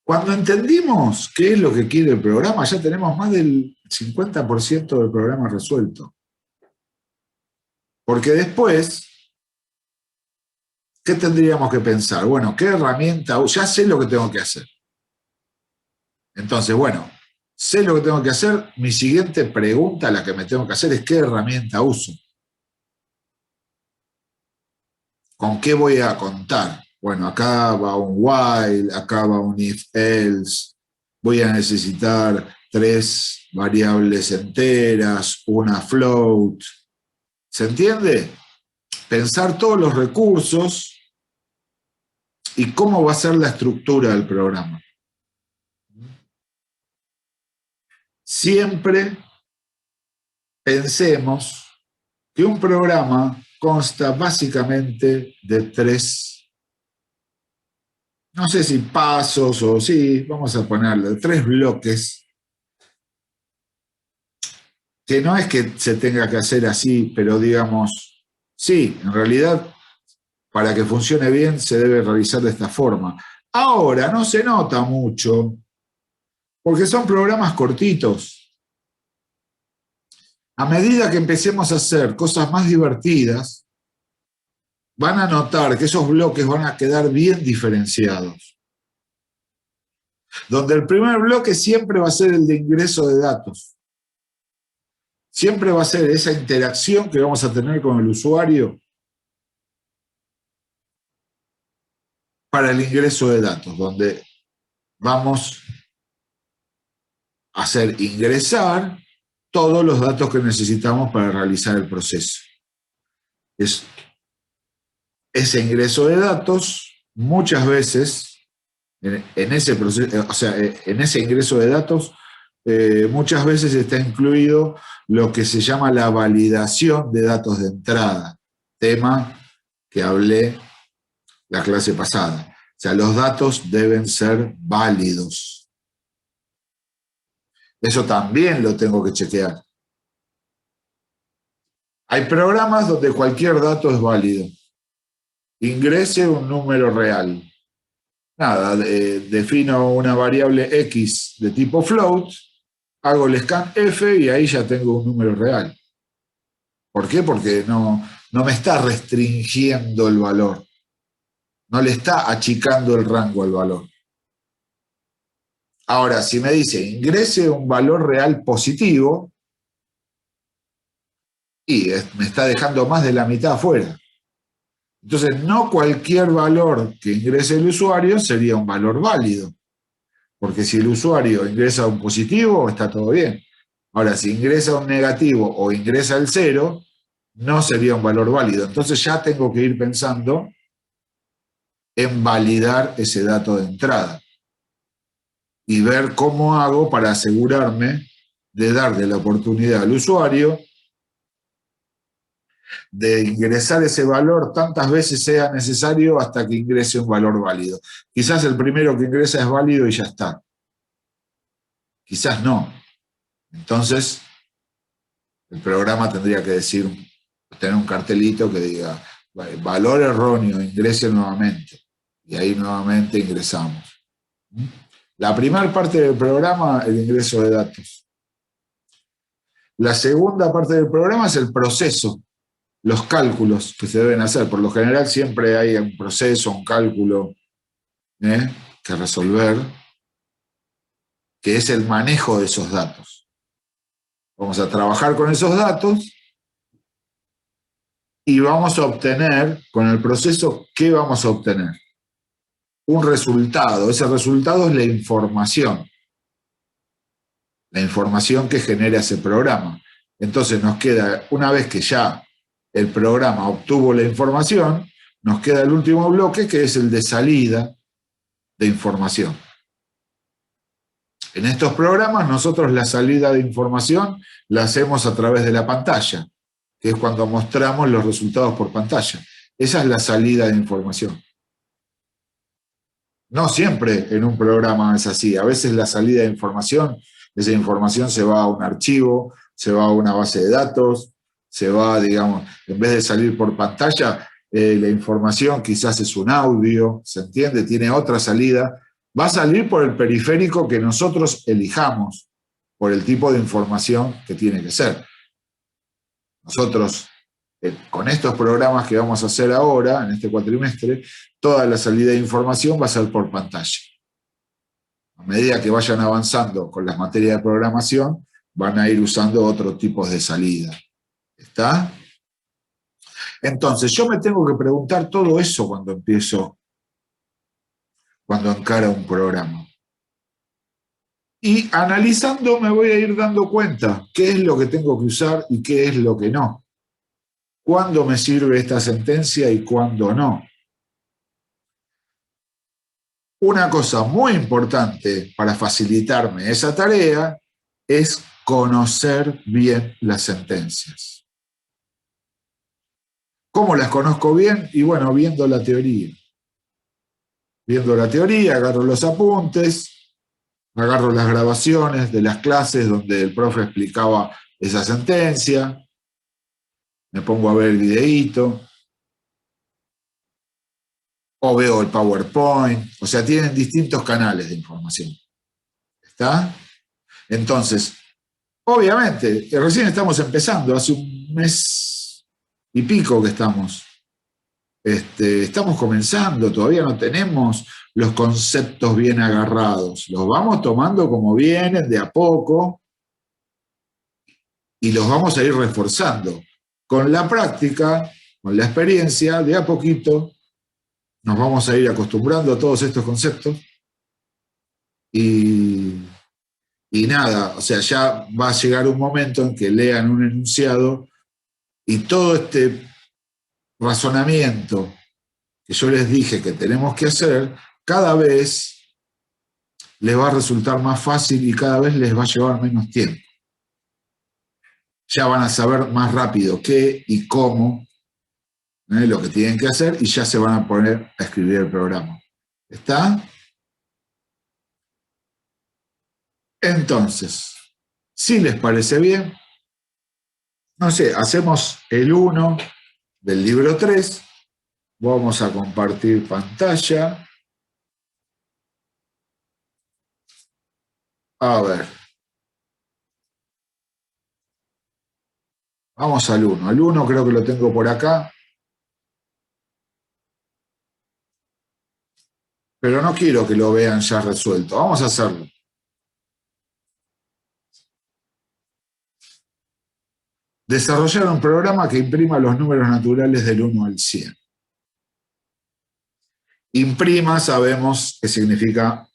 Cuando entendimos qué es lo que quiere el programa, ya tenemos más del 50% del programa resuelto. Porque después, ¿qué tendríamos que pensar? Bueno, ¿qué herramienta uso? Ya sé lo que tengo que hacer. Entonces, bueno, sé lo que tengo que hacer. Mi siguiente pregunta, la que me tengo que hacer, es ¿qué herramienta uso? ¿Con qué voy a contar? Bueno, acá va un while, acá va un if-else. Voy a necesitar 3 variables enteras, una float. ¿Se entiende? Pensar todos los recursos y cómo va a ser la estructura del programa. Siempre pensemos que un programa consta básicamente de 3, no sé si pasos o sí, vamos a ponerle 3 bloques, que no es que se tenga que hacer así, pero digamos, sí, en realidad, para que funcione bien se debe realizar de esta forma. Ahora no se nota mucho, porque son programas cortitos. A medida que empecemos a hacer cosas más divertidas, van a notar que esos bloques van a quedar bien diferenciados. Donde el primer bloque siempre va a ser el de ingreso de datos. Siempre va a ser esa interacción que vamos a tener con el usuario para el ingreso de datos, donde vamos a hacer ingresar todos los datos que necesitamos para realizar el proceso. Ese ingreso de datos, muchas veces, en ese proceso, o sea, en ese ingreso de datos, muchas veces está incluido lo que se llama la validación de datos de entrada, tema que hablé la clase pasada. O sea, los datos deben ser válidos. Eso también lo tengo que chequear. Hay programas donde cualquier dato es válido. Ingrese un número real. Nada, defino una variable X de tipo float, hago el scan F y ahí ya tengo un número real. ¿Por qué? Porque no me está restringiendo el valor. No le está achicando el rango al valor. Ahora, si me dice ingrese un valor real positivo, y me está dejando más de la mitad afuera. Entonces, no cualquier valor que ingrese el usuario sería un valor válido. Porque si el usuario ingresa un positivo, está todo bien. Ahora, si ingresa un negativo o ingresa el 0, no sería un valor válido. Entonces ya tengo que ir pensando en validar ese dato de entrada. Y ver cómo hago para asegurarme de darle la oportunidad al usuario de ingresar ese valor tantas veces sea necesario hasta que ingrese un valor válido. Quizás el primero que ingresa es válido y ya está. Quizás no. Entonces, el programa tendría que decir, tener un cartelito que diga, valor erróneo, ingrese nuevamente. Y ahí nuevamente ingresamos. La primera parte del programa, el ingreso de datos. La segunda parte del programa es el proceso. los cálculos que se deben hacer. Por lo general siempre hay un proceso, un cálculo que resolver, que es el manejo de esos datos. Vamos a trabajar con esos datos y vamos a obtener, con el proceso, ¿qué vamos a obtener? Un resultado. Ese resultado es la información que genera ese programa. Entonces nos queda, una vez que ya el programa obtuvo la información, nos queda el último bloque, que es el de salida de información. En estos programas nosotros la salida de información la hacemos a través de la pantalla, que es cuando mostramos los resultados por pantalla. Esa es la salida de información. No siempre en un programa es así. A veces la salida de información, esa información se va a un archivo, se va a una base de datos, se va, digamos, en vez de salir por pantalla, la información quizás es un audio, ¿se entiende? Tiene otra salida. Va a salir por el periférico que nosotros elijamos, por el tipo de información que tiene que ser. Nosotros, con estos programas que vamos a hacer ahora, en este cuatrimestre, toda la salida de información va a ser por pantalla. A medida que vayan avanzando con las materias de programación, van a ir usando otros tipos de salida. ¿Está? Entonces, yo me tengo que preguntar todo eso cuando encara un programa. Y analizando me voy a ir dando cuenta qué es lo que tengo que usar y qué es lo que no. ¿Cuándo me sirve esta sentencia y cuándo no? Una cosa muy importante para facilitarme esa tarea es conocer bien las sentencias. ¿Cómo las conozco bien? Y bueno, viendo la teoría. Viendo la teoría, agarro los apuntes, agarro las grabaciones de las clases donde el profe explicaba esa sentencia, me pongo a ver el videíto, o veo el PowerPoint, o sea, tienen distintos canales de información. ¿Está? Entonces, obviamente, recién estamos empezando, hace un mes y pico que estamos comenzando, todavía no tenemos los conceptos bien agarrados, los vamos tomando como vienen, de a poco, y los vamos a ir reforzando. Con la práctica, con la experiencia, de a poquito, nos vamos a ir acostumbrando a todos estos conceptos, y nada, o sea, ya va a llegar un momento en que lean un enunciado, y todo este razonamiento que yo les dije que tenemos que hacer, cada vez les va a resultar más fácil y cada vez les va a llevar menos tiempo. Ya van a saber más rápido qué y cómo, lo que tienen que hacer, y ya se van a poner a escribir el programa. ¿Está? Entonces, si les parece bien, no sé, hacemos el 1 del libro 3, vamos a compartir pantalla. A ver. Vamos al 1. El 1 creo que lo tengo por acá. Pero no quiero que lo vean ya resuelto. Vamos a hacerlo. Desarrollar un programa que imprima los números naturales del 1 al 100. Imprima, sabemos que significa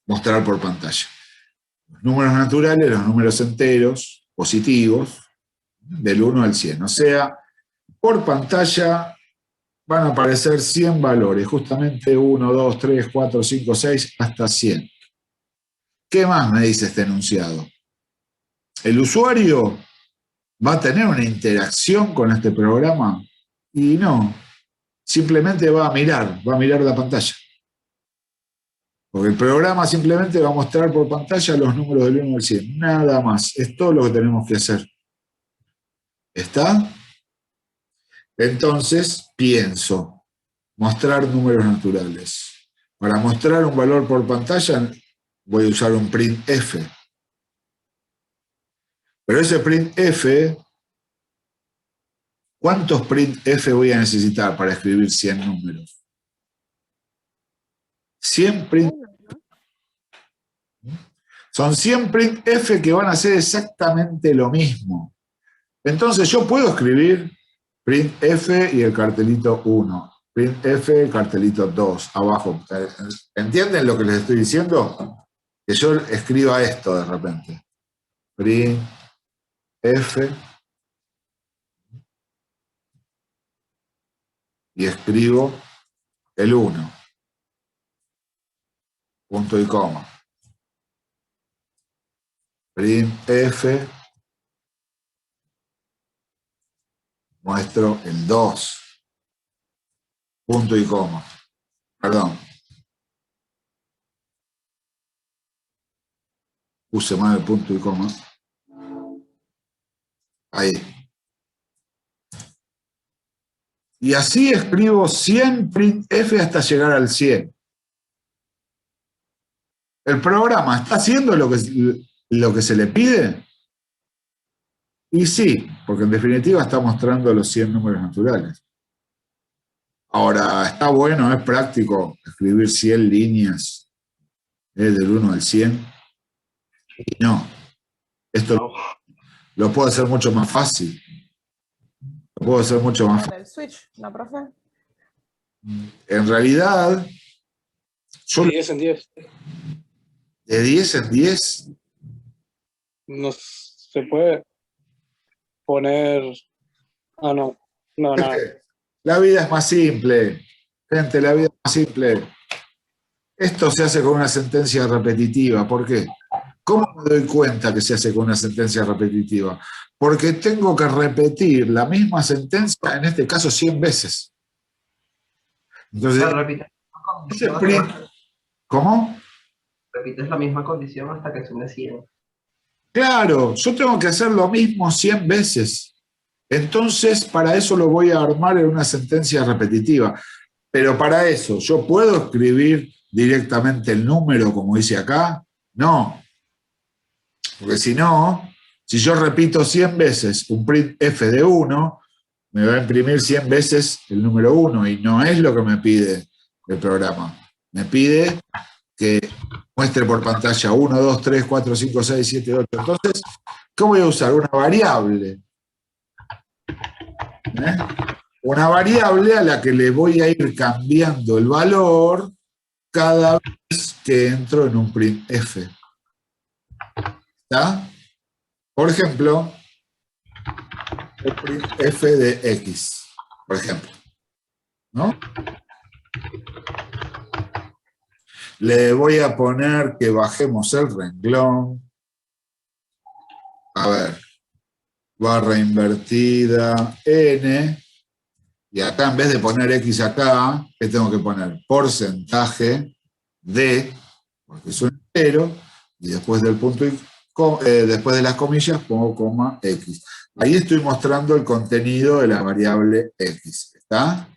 mostrar por pantalla. Los números naturales, los números enteros, positivos, del 1 al 100. O sea, por pantalla van a aparecer 100 valores, justamente 1, 2, 3, 4, 5, 6, hasta 100. ¿Qué más me dice este enunciado? ¿El usuario va a tener una interacción con este programa? Y no, simplemente va a mirar la pantalla. Porque el programa simplemente va a mostrar por pantalla los números del 1 al 100, nada más. Es todo lo que tenemos que hacer. ¿Está? Entonces, pienso, mostrar números naturales. Para mostrar un valor por pantalla, voy a usar un printf. Pero ese printf ¿Cuántos printf voy a necesitar para escribir 100 números? 100 print. Son 100 printf que van a hacer exactamente lo mismo. Entonces yo puedo escribir printf y el cartelito 1, printf, el cartelito 2, abajo. ¿Entienden lo que les estoy diciendo? Que yo escriba esto de repente. Printf y escribo el 1, punto y coma. Printf, muestro el 2, punto y coma. Perdón. Puse mal el punto y coma. Ahí. Y así escribo 100 printf hasta llegar al 100. ¿El programa está haciendo lo que se le pide? Y sí, porque en definitiva está mostrando los 100 números naturales. Ahora, está bueno, es práctico escribir 100 líneas del 1 al 100. Y no, esto lo puedo hacer mucho más fácil. Lo puedo hacer mucho más fácil. ¿El switch, no, profe? En realidad, yo De 10 en 10. de 10 en 10, No se puede poner. Ah, no. No, nada. la vida es más simple. Gente, la vida es más simple. Esto se hace con una sentencia repetitiva. ¿Por qué? ¿Cómo me doy cuenta que se hace con una sentencia repetitiva? Porque tengo que repetir la misma sentencia, en este caso 100 veces. Entonces, ¿cómo? Repites la misma condición hasta que sume 100. Claro, yo tengo que hacer lo mismo 100 veces. Entonces, para eso lo voy a armar en una sentencia repetitiva. Pero para eso, ¿yo puedo escribir directamente el número como dice acá? No. Porque si no, si yo repito 100 veces un printf de 1, me va a imprimir 100 veces el número 1 y no es lo que me pide el programa. Me pide que muestre por pantalla 1, 2, 3, 4, 5, 6, 7, 8. Entonces, ¿cómo voy a usar? Una variable. Una variable a la que le voy a ir cambiando el valor cada vez que entro en un printf. ¿Está? Por ejemplo, el printf de x, por ejemplo. ¿No? Le voy a poner que bajemos el renglón. A ver. Barra invertida n. Y acá en vez de poner x acá, ¿qué tengo que poner? Porcentaje de, porque es un entero, y después del punto y después de las comillas pongo coma x. Ahí estoy mostrando el contenido de la variable x. ¿Está?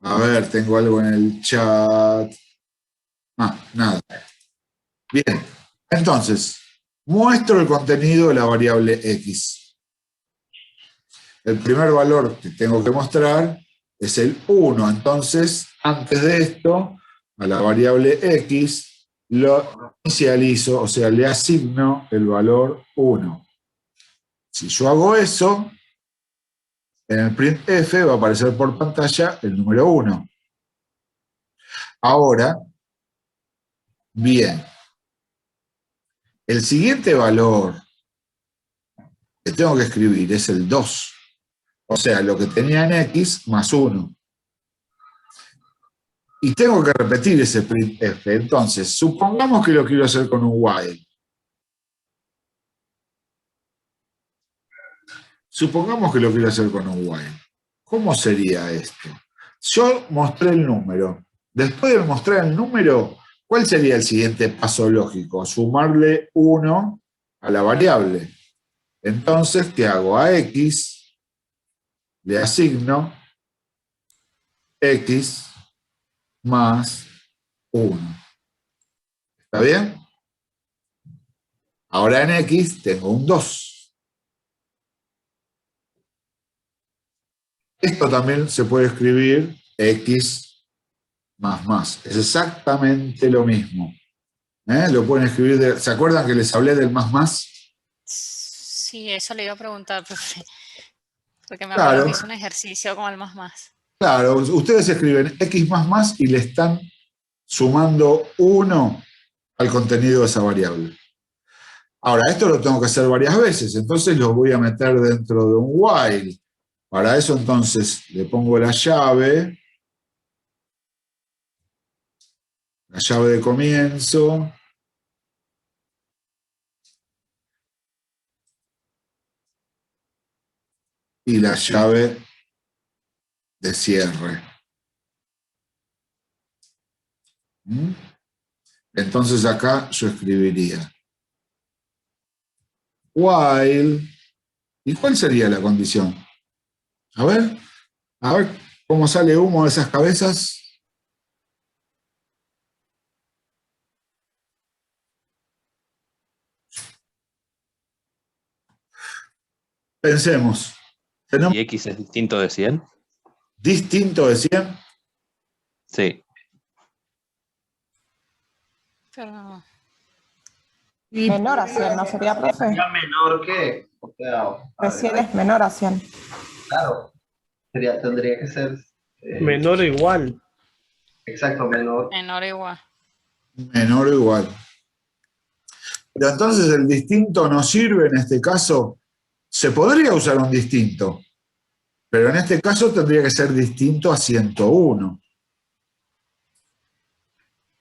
A ver, tengo algo en el chat. Ah, nada. Bien. Entonces, muestro el contenido de la variable x. El primer valor que tengo que mostrar es el 1. Entonces, antes de esto, a la variable x lo inicializo, o sea, le asigno el valor 1. Si yo hago eso, en el printf va a aparecer por pantalla el número 1. Ahora, bien, el siguiente valor que tengo que escribir es el 2. O sea, lo que tenía en x más 1. Y tengo que repetir ese printf. Entonces, supongamos que lo quiero hacer con un while. Supongamos que lo quiero hacer con un while. ¿Cómo sería esto? Yo mostré el número. Después de mostrar el número, ¿cuál sería el siguiente paso lógico? Sumarle 1 a la variable. Entonces, ¿qué hago? A x le asigno x más 1. ¿Está bien? Ahora en x tengo un 2. Esto también se puede escribir X más. Es exactamente lo mismo. Lo pueden escribir, ¿se acuerdan que les hablé del más? Sí, eso le iba a preguntar, profe. Porque me acuerdo Claro, que hice un ejercicio con el más. claro, ustedes escriben X más y le están sumando 1 al contenido de esa variable. Ahora, esto lo tengo que hacer varias veces, entonces lo voy a meter dentro de un while. Para eso, entonces, le pongo la llave de comienzo, y la llave de cierre. Entonces acá yo escribiría while. ¿Y cuál sería la condición? A ver cómo sale humo de esas cabezas. Pensemos. ¿Y X es distinto de 100? ¿Distinto de 100? Sí. Pero... Menor a 100, ¿no sería, profe? Menor que... O sea, Recién es menor a 100. Claro. Tendría que ser... menor o igual. Exacto, menor. Menor o igual. Menor o igual. Pero entonces el distinto no sirve en este caso. Se podría usar un distinto, pero en este caso tendría que ser distinto a 101.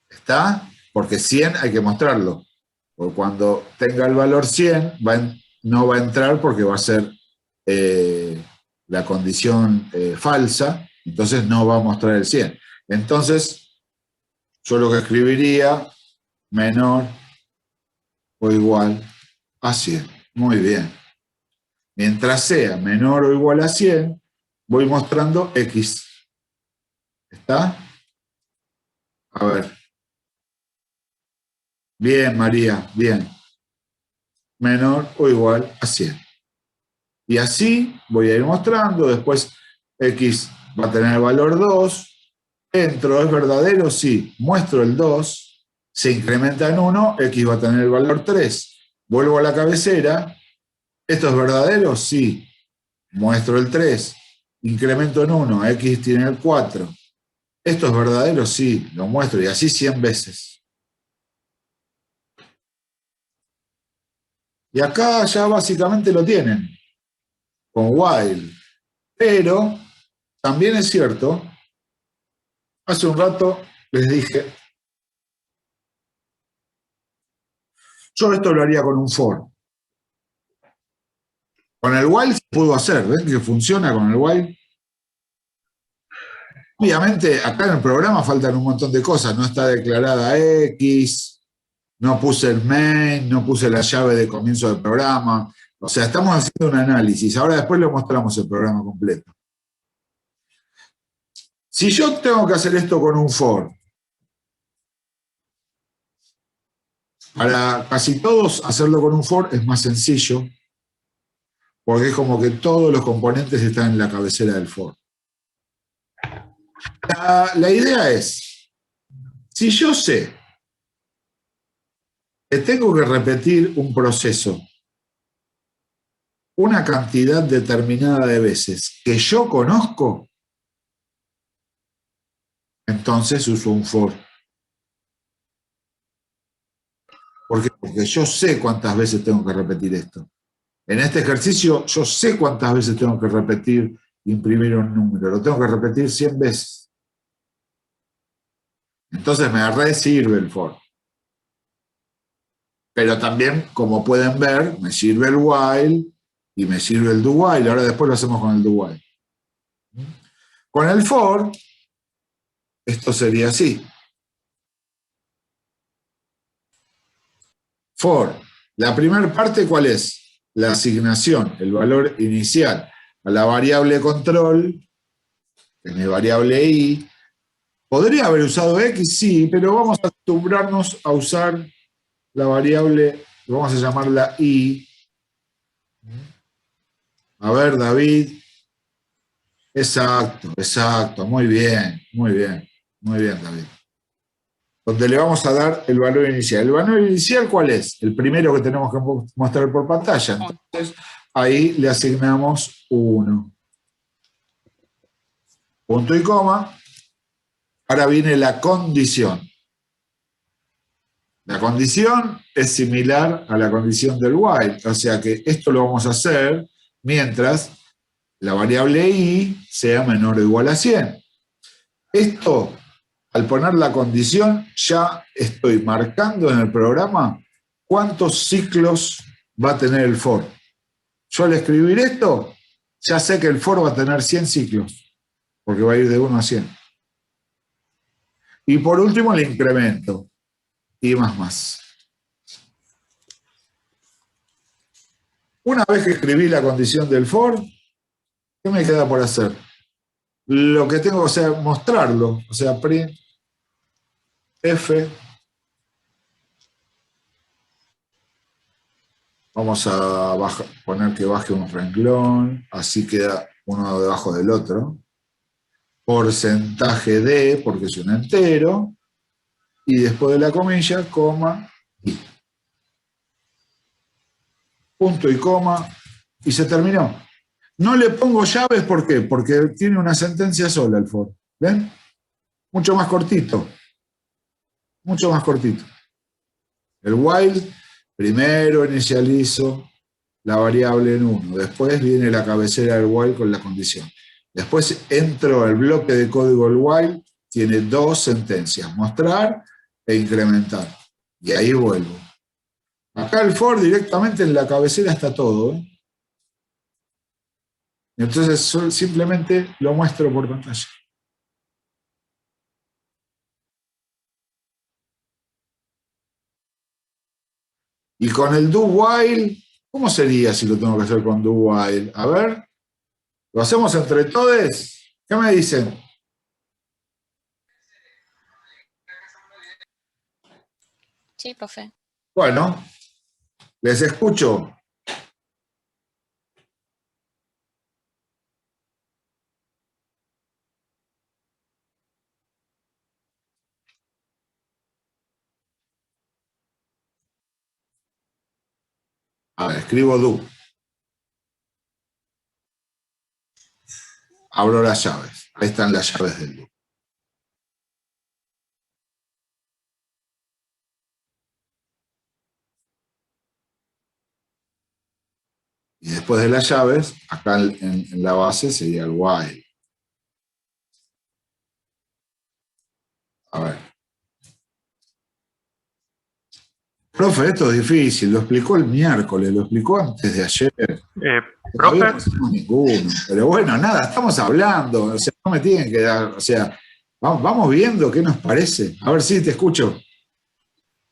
¿Está? Porque 100 hay que mostrarlo. Porque cuando tenga el valor 100, no va a entrar porque va a ser la condición falsa, entonces no va a mostrar el 100. Entonces, yo lo que escribiría, menor o igual a 100. Muy bien. Mientras sea menor o igual a 100, voy mostrando X. ¿Está? A ver. Bien, María, bien. Menor o igual a 100. Y así voy a ir mostrando. Después X va a tener el valor 2. Entro, ¿es verdadero? Sí. Muestro el 2. Se incrementa en 1. X va a tener el valor 3. Vuelvo a la cabecera. ¿Esto es verdadero? Sí. Muestro el 3. Incremento en 1. X tiene el 4. ¿Esto es verdadero? Sí. Lo muestro. Y así 100 veces. Y acá ya básicamente lo tienen, con while. Pero también es cierto, hace un rato les dije, yo esto lo haría con un for. Con el while se pudo hacer, ¿ven que funciona con el while? Obviamente acá en el programa faltan un montón de cosas, no está declarada X, no puse el main, no puse la llave de comienzo del programa. O sea, estamos haciendo un análisis. Ahora después le mostramos el programa completo. Si yo tengo que hacer esto con un for, para casi todos hacerlo con un for es más sencillo, porque es como que todos los componentes están en la cabecera del for. La idea es, si yo sé que tengo que repetir un proceso una cantidad determinada de veces que yo conozco, entonces uso un for. ¿Por qué? Porque yo sé cuántas veces tengo que repetir esto. En este ejercicio yo sé cuántas veces tengo que repetir, imprimir un número. Lo tengo que repetir 100 veces. Entonces me re sirve el for. Pero también, como pueden ver, me sirve el while y me sirve el do while. Ahora después lo hacemos con el do while. Con el for, esto sería así. For. La primera parte, ¿cuál es? La asignación, el valor inicial a la variable control, que es mi variable i. ¿Podría haber usado x? Sí, pero vamos a acostumbrarnos a usar la variable, vamos a llamarla i. A ver, David. Exacto, muy bien, David. Donde le vamos a dar el valor inicial. ¿El valor inicial cuál es? El primero que tenemos que mostrar por pantalla. Entonces, ahí le asignamos 1. Punto y coma. Ahora viene la condición. La condición es similar a la condición del while, o sea que esto lo vamos a hacer mientras la variable i sea menor o igual a 100. Esto, al poner la condición, ya estoy marcando en el programa cuántos ciclos va a tener el for. Yo al escribir esto, ya sé que el for va a tener 100 ciclos, porque va a ir de 1 a 100. Y por último le incremento, y más. Una vez que escribí la condición del for, ¿qué me queda por hacer? Lo que tengo, o sea, mostrarlo, o sea, print f. Vamos a poner que baje un renglón, así queda uno debajo del otro. Porcentaje de, porque es un entero, y después de la comilla, coma, y. Punto y coma, y se terminó. No le pongo llaves, ¿por qué? Porque tiene una sentencia sola el for. ¿Ven? Mucho más cortito. Mucho más cortito. El while, primero inicializo la variable en 1. Después viene la cabecera del while con la condición. Después entro al bloque de código del while, tiene 2 sentencias, mostrar e incrementar. Y ahí vuelvo. Acá el for directamente en la cabecera está todo. Entonces simplemente lo muestro por pantalla. Y con el do while, ¿cómo sería si lo tengo que hacer con do while? A ver, ¿lo hacemos entre todos? ¿Qué me dicen? Sí, profe. Bueno, les escucho. A ver, escribo do. Abro las llaves. Ahí están las llaves del do. Y después de las llaves, acá en la base sería el while. A ver. Profe, esto es difícil, lo explicó el miércoles, lo explicó antes de ayer. Profe. No hicimos ninguno, pero bueno, nada, estamos hablando, o sea, no me tienen que dar, o sea, vamos viendo qué nos parece. A ver si te escucho.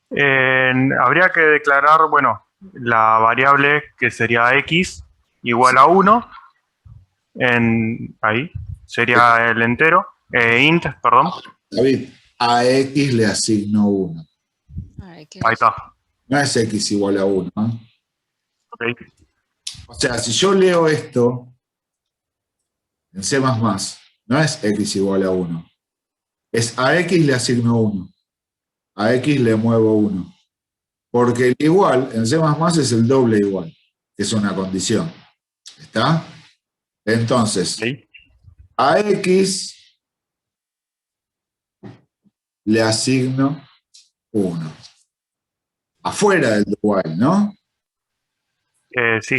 Habría que declarar, bueno, la variable que sería x igual a 1, ahí, sería el entero, int, perdón. David, a x le asigno 1. Ahí está. No es x igual a 1. Okay. O sea, si yo leo esto en C++, no es x igual a 1. Es a x le asigno 1. A x le muevo 1. Porque el igual en C++ es el doble igual, que es una condición. ¿Está? Entonces, a x le asigno 1. Afuera del while, ¿no? Sí.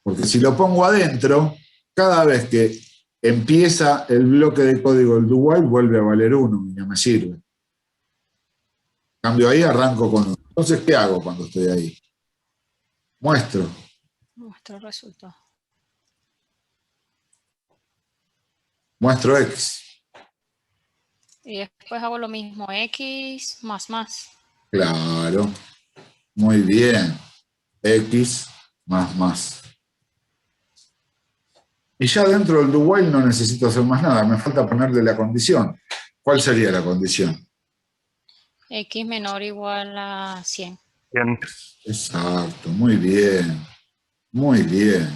Porque si lo pongo adentro, cada vez que empieza el bloque de código del do while, vuelve a valer 1 y no me sirve. En cambio ahí arranco con 1. Entonces, ¿qué hago cuando estoy ahí? Muestro Muestro el resultado. Muestro x. Y después hago lo mismo, x más. Claro. Muy bien. X más. Y ya dentro del do while no necesito hacer más nada. Me falta ponerle la condición. ¿Cuál sería la condición? X menor o igual a 100. Bien. Exacto. Muy bien. Muy bien.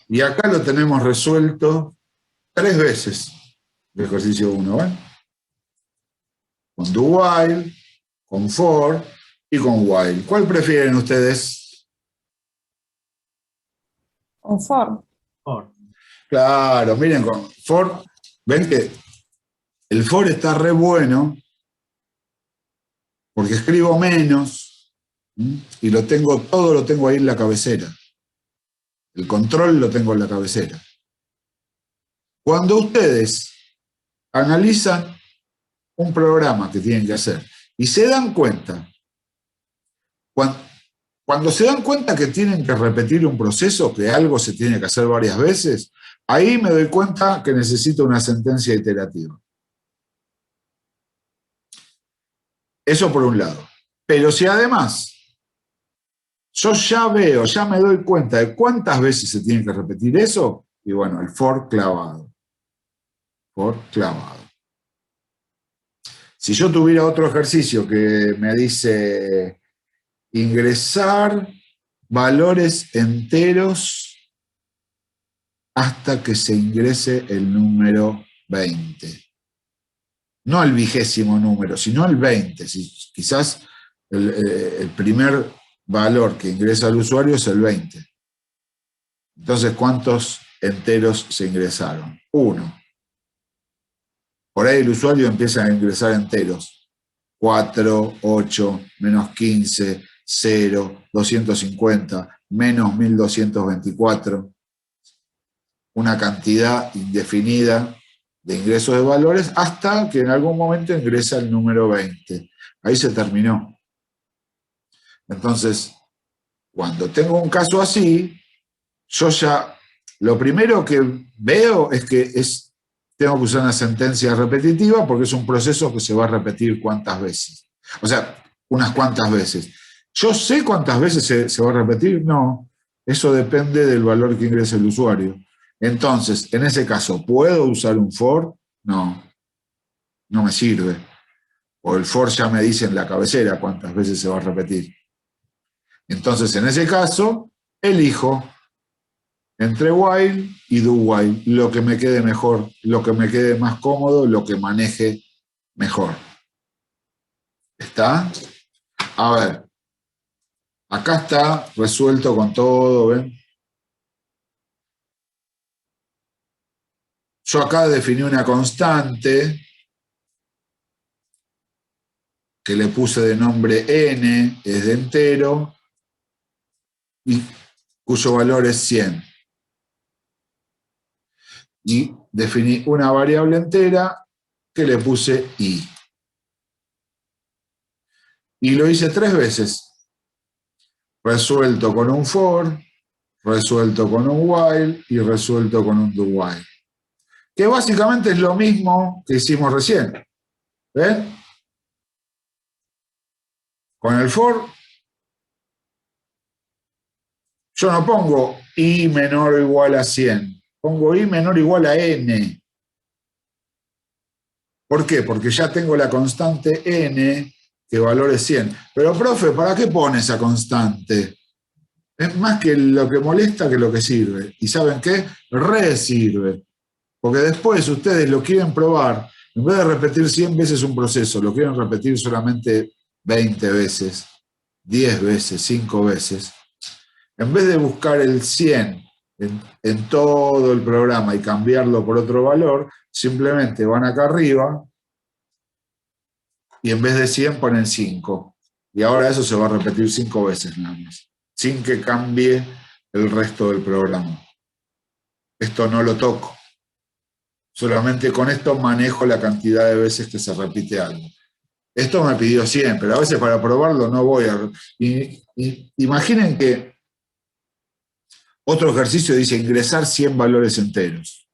Y acá lo tenemos resuelto 3 veces, el ejercicio 1, ¿ven? Con do while, con for y con while. ¿Cuál prefieren ustedes? Con for. Claro, miren, con for, ven que el for está re bueno porque escribo menos y todo lo tengo ahí en la cabecera. El control lo tengo en la cabecera. Cuando ustedes analizan un programa que tienen que hacer y se dan cuenta, cuando se dan cuenta que tienen que repetir un proceso, que algo se tiene que hacer varias veces, ahí me doy cuenta que necesito una sentencia iterativa. Eso por un lado. Pero si además yo ya me doy cuenta de cuántas veces se tiene que repetir eso, y bueno, el for clavado. For clavado. Si yo tuviera otro ejercicio que me dice ingresar valores enteros hasta que se ingrese el número 20. No el 20º número, sino el 20. Quizás el primer valor que ingresa el usuario es el 20. Entonces, ¿cuántos enteros se ingresaron? 1. Por ahí el usuario empieza a ingresar enteros. 4, 8, menos 15, 0, 250, menos 1224. Una cantidad indefinida de ingresos de valores hasta que en algún momento ingresa el número 20. Ahí se terminó. Entonces, cuando tengo un caso así, yo ya, lo primero que veo es que tengo que usar una sentencia repetitiva porque es un proceso que se va a repetir cuántas veces. O sea, unas cuantas veces. ¿Yo sé cuántas veces se va a repetir? No. Eso depende del valor que ingrese el usuario. Entonces, en ese caso, ¿puedo usar un for? No. No me sirve. O el for ya me dice en la cabecera cuántas veces se va a repetir. Entonces, en ese caso, elijo entre while y do while, lo que me quede mejor, lo que me quede más cómodo, lo que maneje mejor. ¿Está? A ver, acá está resuelto con todo, ¿ven? Yo acá definí una constante que le puse de nombre n, es de entero, y cuyo valor es 100. Y definí una variable entera que le puse i. Y lo hice 3 veces. Resuelto con un for, resuelto con un while y resuelto con un do while. Que básicamente es lo mismo que hicimos recién. ¿Ven? Con el for, yo no pongo i menor o igual a 100. Pongo i menor o igual a n. ¿Por qué? Porque ya tengo la constante n, que valor es 100. Pero, profe, ¿para qué pone esa constante? Es más que lo que molesta que lo que sirve. ¿Y saben qué? Re sirve. Porque después ustedes lo quieren probar, en vez de repetir 100 veces un proceso, lo quieren repetir solamente 20 veces, 10 veces, 5 veces. En vez de buscar el 100 en todo el programa y cambiarlo por otro valor, simplemente van acá arriba y en vez de 100 ponen 5. Y ahora eso se va a repetir 5 veces nada más, sin que cambie el resto del programa. Esto no lo toco. Solamente con esto manejo la cantidad de veces que se repite algo. Esto me pidió 100, pero a veces para probarlo no voy a... Imaginen que otro ejercicio dice ingresar 100 valores enteros.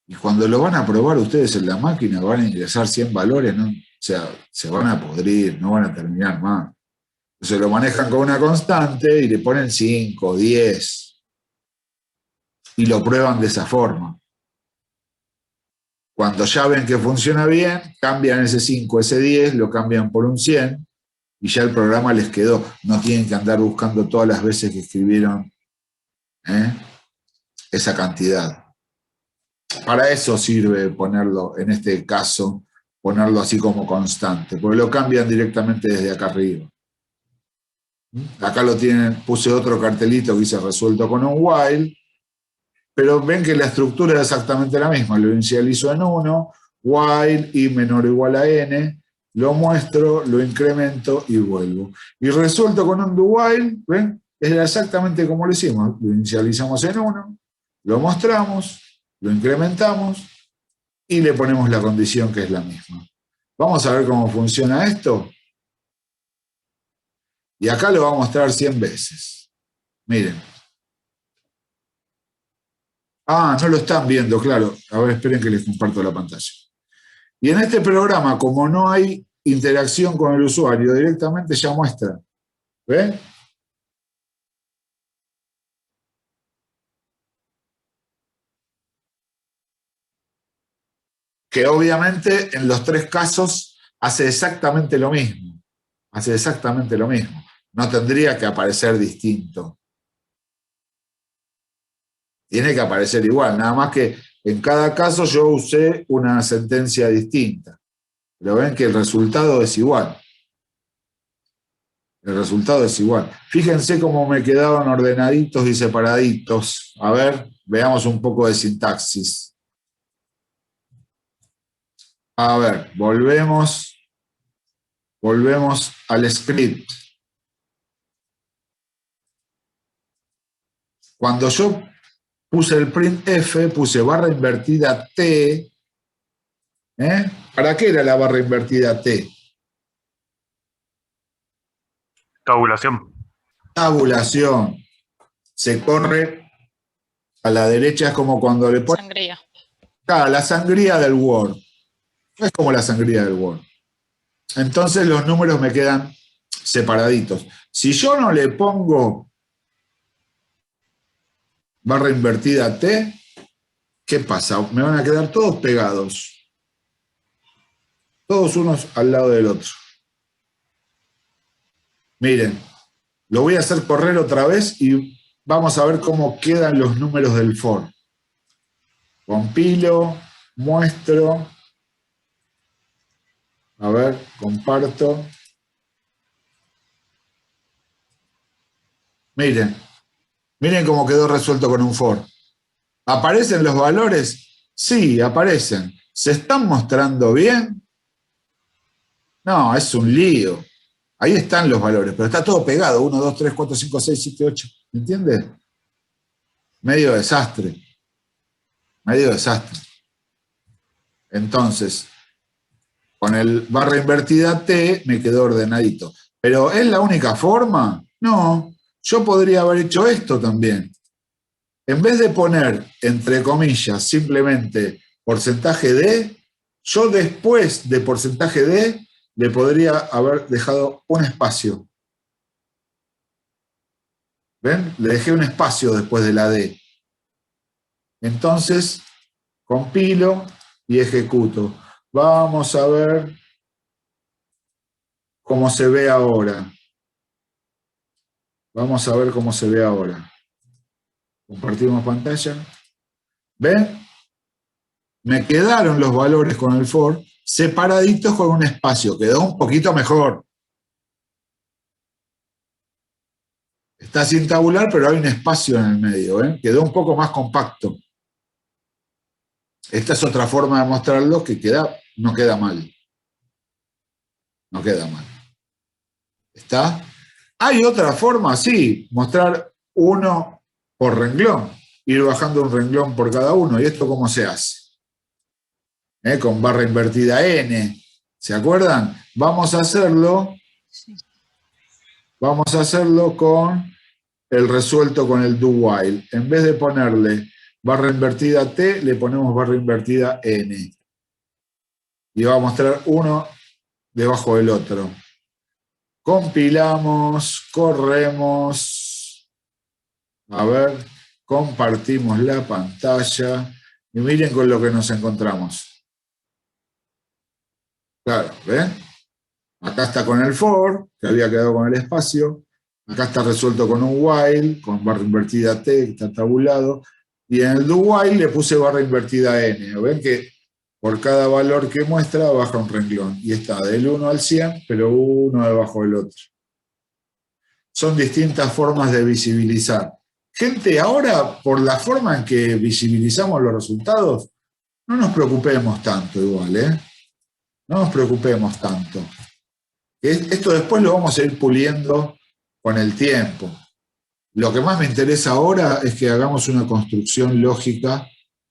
Y cuando lo van a probar ustedes en la máquina van a ingresar 100 valores, ¿no? O sea, se van a podrir, no van a terminar más. Entonces lo manejan con una constante y le ponen 5, 10. Y lo prueban de esa forma. Cuando ya ven que funciona bien, cambian ese 5, ese 10, lo cambian por un 100 y ya el programa les quedó. No tienen que andar buscando todas las veces que escribieron esa cantidad. Para eso sirve ponerlo, en este caso, ponerlo así como constante, porque lo cambian directamente desde acá arriba. Acá lo tienen, puse otro cartelito que dice resuelto con un while, pero ven que la estructura es exactamente la misma. Lo inicializo en 1, while i menor o igual a n, lo muestro, lo incremento y vuelvo. Y resuelto con un do while, ¿ven? Es exactamente como lo hicimos. Lo inicializamos en 1, lo mostramos, lo incrementamos y le ponemos la condición que es la misma. Vamos a ver cómo funciona esto. Y acá lo va a mostrar 100 veces. Miren. Ah, no lo están viendo, claro. A ver, esperen que les comparto la pantalla. Y en este programa, como no hay interacción con el usuario, directamente ya muestra. ¿Ven? Que obviamente en los 3 casos hace exactamente lo mismo. Hace exactamente lo mismo. No tendría que aparecer distinto. Tiene que aparecer igual, nada más que en cada caso yo usé una sentencia distinta. Pero ven que el resultado es igual. El resultado es igual. Fíjense cómo me quedaron ordenaditos y separaditos. A ver, veamos un poco de sintaxis. A ver, volvemos al script. Cuando yo puse el printf, puse barra invertida t. ¿Para qué era la barra invertida t? Tabulación. Tabulación. Se corre a la derecha, es como cuando le pones... Sangría. Claro, la sangría del Word. Es como la sangría del Word. Entonces los números me quedan separaditos. Si yo no le pongo barra invertida t, ¿qué pasa? Me van a quedar todos pegados. Todos unos al lado del otro. Miren, lo voy a hacer correr otra vez y vamos a ver cómo quedan los números del for. Compilo, muestro. A ver, comparto. Miren. Miren cómo quedó resuelto con un for. ¿Aparecen los valores? Sí, aparecen. ¿Se están mostrando bien? No, es un lío. Ahí están los valores, pero está todo pegado. 1, 2, 3, 4, 5, 6, 7, 8. ¿Me entiendes? Medio desastre. Medio desastre. Entonces, con el barra invertida T me quedó ordenadito. ¿Pero es la única forma? No. Yo podría haber hecho esto también. En vez de poner, entre comillas, simplemente porcentaje de, yo después de porcentaje de, le podría haber dejado un espacio. ¿Ven? Le dejé un espacio después de la D. Entonces, compilo y ejecuto. Vamos a ver cómo se ve ahora. Vamos a ver cómo se ve ahora. Compartimos pantalla. ¿Ven? Me quedaron los valores con el for separaditos con un espacio. Quedó un poquito mejor. Está sin tabular, pero hay un espacio en el medio. Quedó un poco más compacto. Esta es otra forma de mostrarlo que no queda mal. No queda mal. ¿Está? ¿Hay otra forma? Sí, mostrar uno por renglón. Ir bajando un renglón por cada uno. ¿Y esto cómo se hace? Con barra invertida N. ¿Se acuerdan? Vamos a hacerlo. Vamos a hacerlo con el resuelto con el do while. En vez de ponerle barra invertida T, le ponemos barra invertida N. Y va a mostrar uno debajo del otro. Compilamos, corremos. A ver, compartimos la pantalla. Y miren con lo que nos encontramos. Claro, ¿ven? Acá está con el for, que había quedado con el espacio. Acá está resuelto con un while, con barra invertida T, que está tabulado. Y en el do while le puse barra invertida n. Ven que por cada valor que muestra baja un renglón. Y está del 1 al 100, pero uno debajo del otro. Son distintas formas de visibilizar. Gente, ahora, por la forma en que visibilizamos los resultados, no nos preocupemos tanto igual, ¿eh? No nos preocupemos tanto. Esto después lo vamos a ir puliendo con el tiempo. Lo que más me interesa ahora es que hagamos una construcción lógica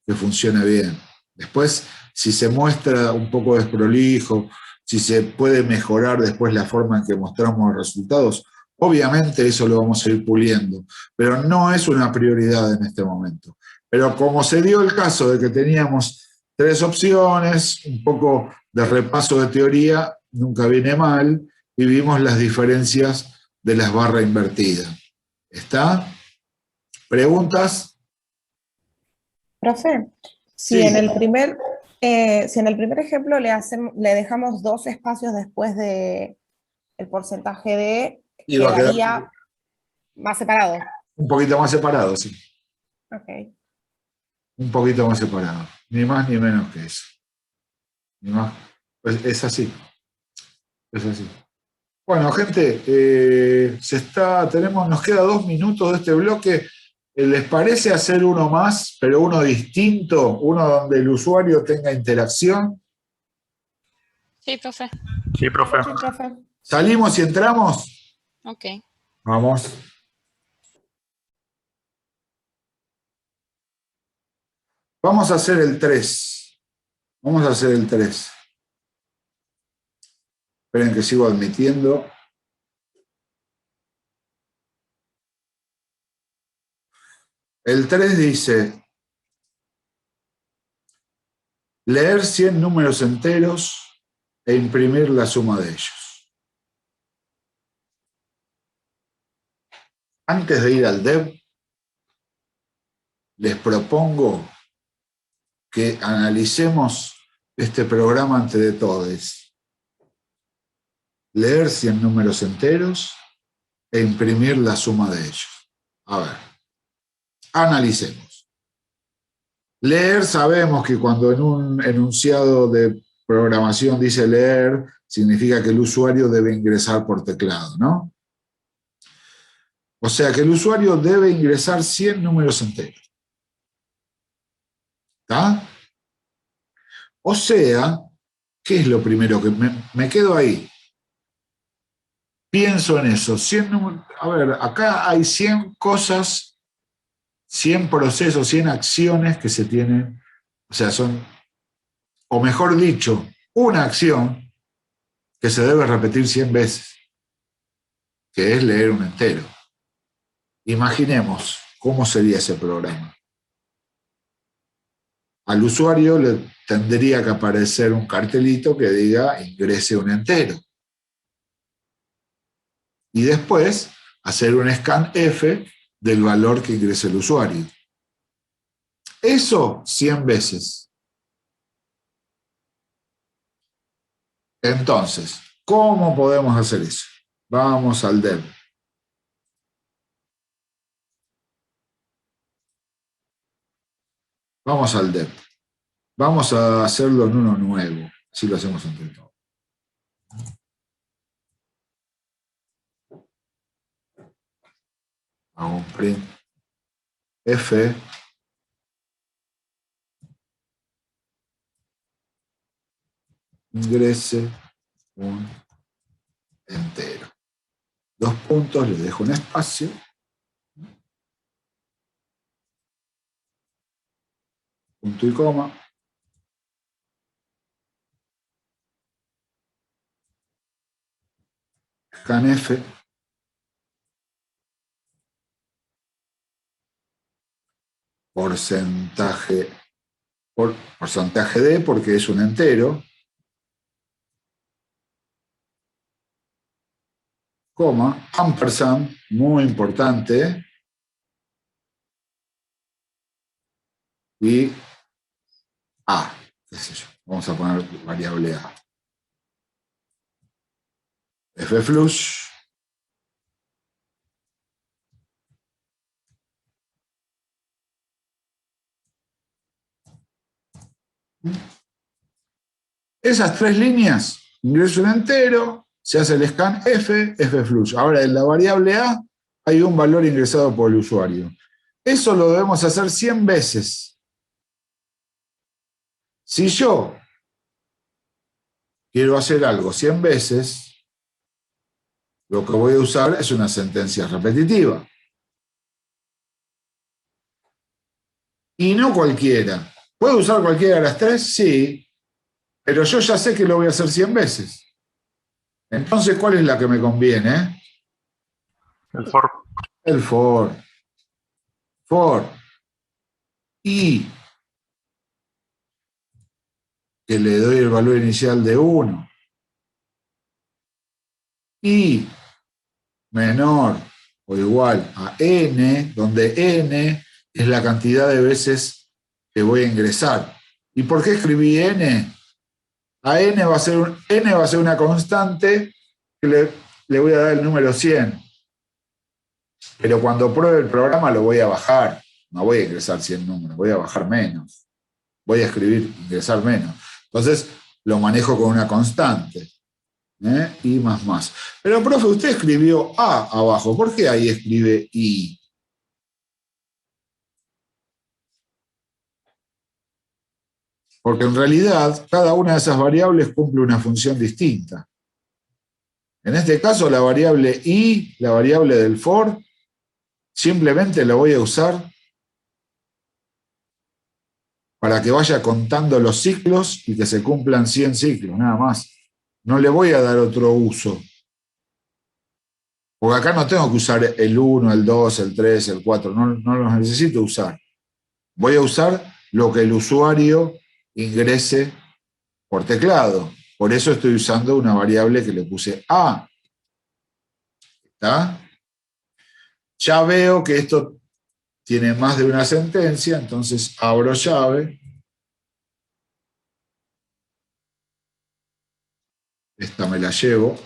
que funcione bien. Después, si se muestra un poco desprolijo, si se puede mejorar después la forma en que mostramos los resultados, obviamente eso lo vamos a ir puliendo, pero no es una prioridad en este momento. Pero como se dio el caso de que teníamos 3 opciones, un poco de repaso de teoría, nunca viene mal, y vimos las diferencias de las barras invertidas. ¿Está? ¿Preguntas? Profe, si Sí. en el primer ejemplo le dejamos 2 espacios después de el porcentaje de, Y va a quedar quedaría más separado. un poquito más separado, sí. Ok. Un poquito más separado. Ni más ni menos que eso. Ni más. Pues es así. Es así. Bueno, gente, nos queda 2 minutos de este bloque. ¿Les parece hacer uno más, pero uno distinto? Uno donde el usuario tenga interacción. Sí, profe. Sí, profe. Sí, profe. ¿Salimos y entramos? Ok. Vamos. Vamos a hacer el 3. Vamos a hacer el 3. Esperen que sigo admitiendo. El 3 dice, leer 100 números enteros e imprimir la suma de ellos. Antes de ir al dev, les propongo que analicemos este programa entre todos. Leer 100 números enteros e imprimir la suma de ellos. A ver, analicemos. Leer, sabemos que cuando en un enunciado de programación dice leer, significa que el usuario debe ingresar por teclado, ¿no? O sea que el usuario debe ingresar 100 números enteros. ¿Está? O sea, ¿qué es lo primero que me quedo ahí? Pienso en eso. 100 números, a ver, acá hay 100 cosas, 100 procesos, 100 acciones que se tienen, o sea, son, o mejor dicho, una acción que se debe repetir 100 veces, que es leer un entero. Imaginemos cómo sería ese programa. Al usuario le tendría que aparecer un cartelito que diga ingrese un entero. Y después hacer un scan F del valor que ingrese el usuario. Eso 100 veces. Entonces, ¿cómo podemos hacer eso? Vamos al dev. Vamos al dev. Vamos a hacerlo en uno nuevo. Así lo hacemos entre todos. Hago un print F. Ingrese un entero. 2 puntos, le dejo un espacio. Punto y coma. Scanf. Porcentaje de, porque es un entero. Coma, ampersand, muy importante. Y A, qué sé yo. Vamos a poner variable A. Fflush. Esas 3 líneas, ingreso un entero, se hace el scan F, F flush. Ahora en la variable A hay un valor ingresado por el usuario. Eso lo debemos hacer 100 veces. Si yo quiero hacer algo 100 veces, lo que voy a usar es una sentencia repetitiva. Y no cualquiera. ¿Puedo usar cualquiera de las 3? Sí. Pero yo ya sé que lo voy a hacer 100 veces. Entonces, ¿cuál es la que me conviene? El for. El for. For. Y que le doy el valor inicial de 1. Y menor o igual a n, donde n es la cantidad de veces que voy a ingresar. ¿Y por qué escribí n? A n va a ser una constante que le voy a dar el número 100. Pero cuando pruebe el programa lo voy a bajar. No voy a ingresar 100 números, voy a bajar menos. Voy a ingresar menos. Entonces lo manejo con una constante. Y más. Pero, profe, usted escribió A abajo. ¿Por qué ahí escribe I? Porque en realidad cada una de esas variables cumple una función distinta. En este caso la variable I, la variable del for, simplemente la voy a usar para que vaya contando los ciclos y que se cumplan 100 ciclos, nada más. No le voy a dar otro uso. Porque acá no tengo que usar el 1, el 2, el 3, el 4, no los necesito usar. Voy a usar lo que el usuario ingrese por teclado. Por eso estoy usando una variable que le puse A. ¿Está? Ya veo que esto tiene más de una sentencia, entonces abro llave. Esta me la llevo.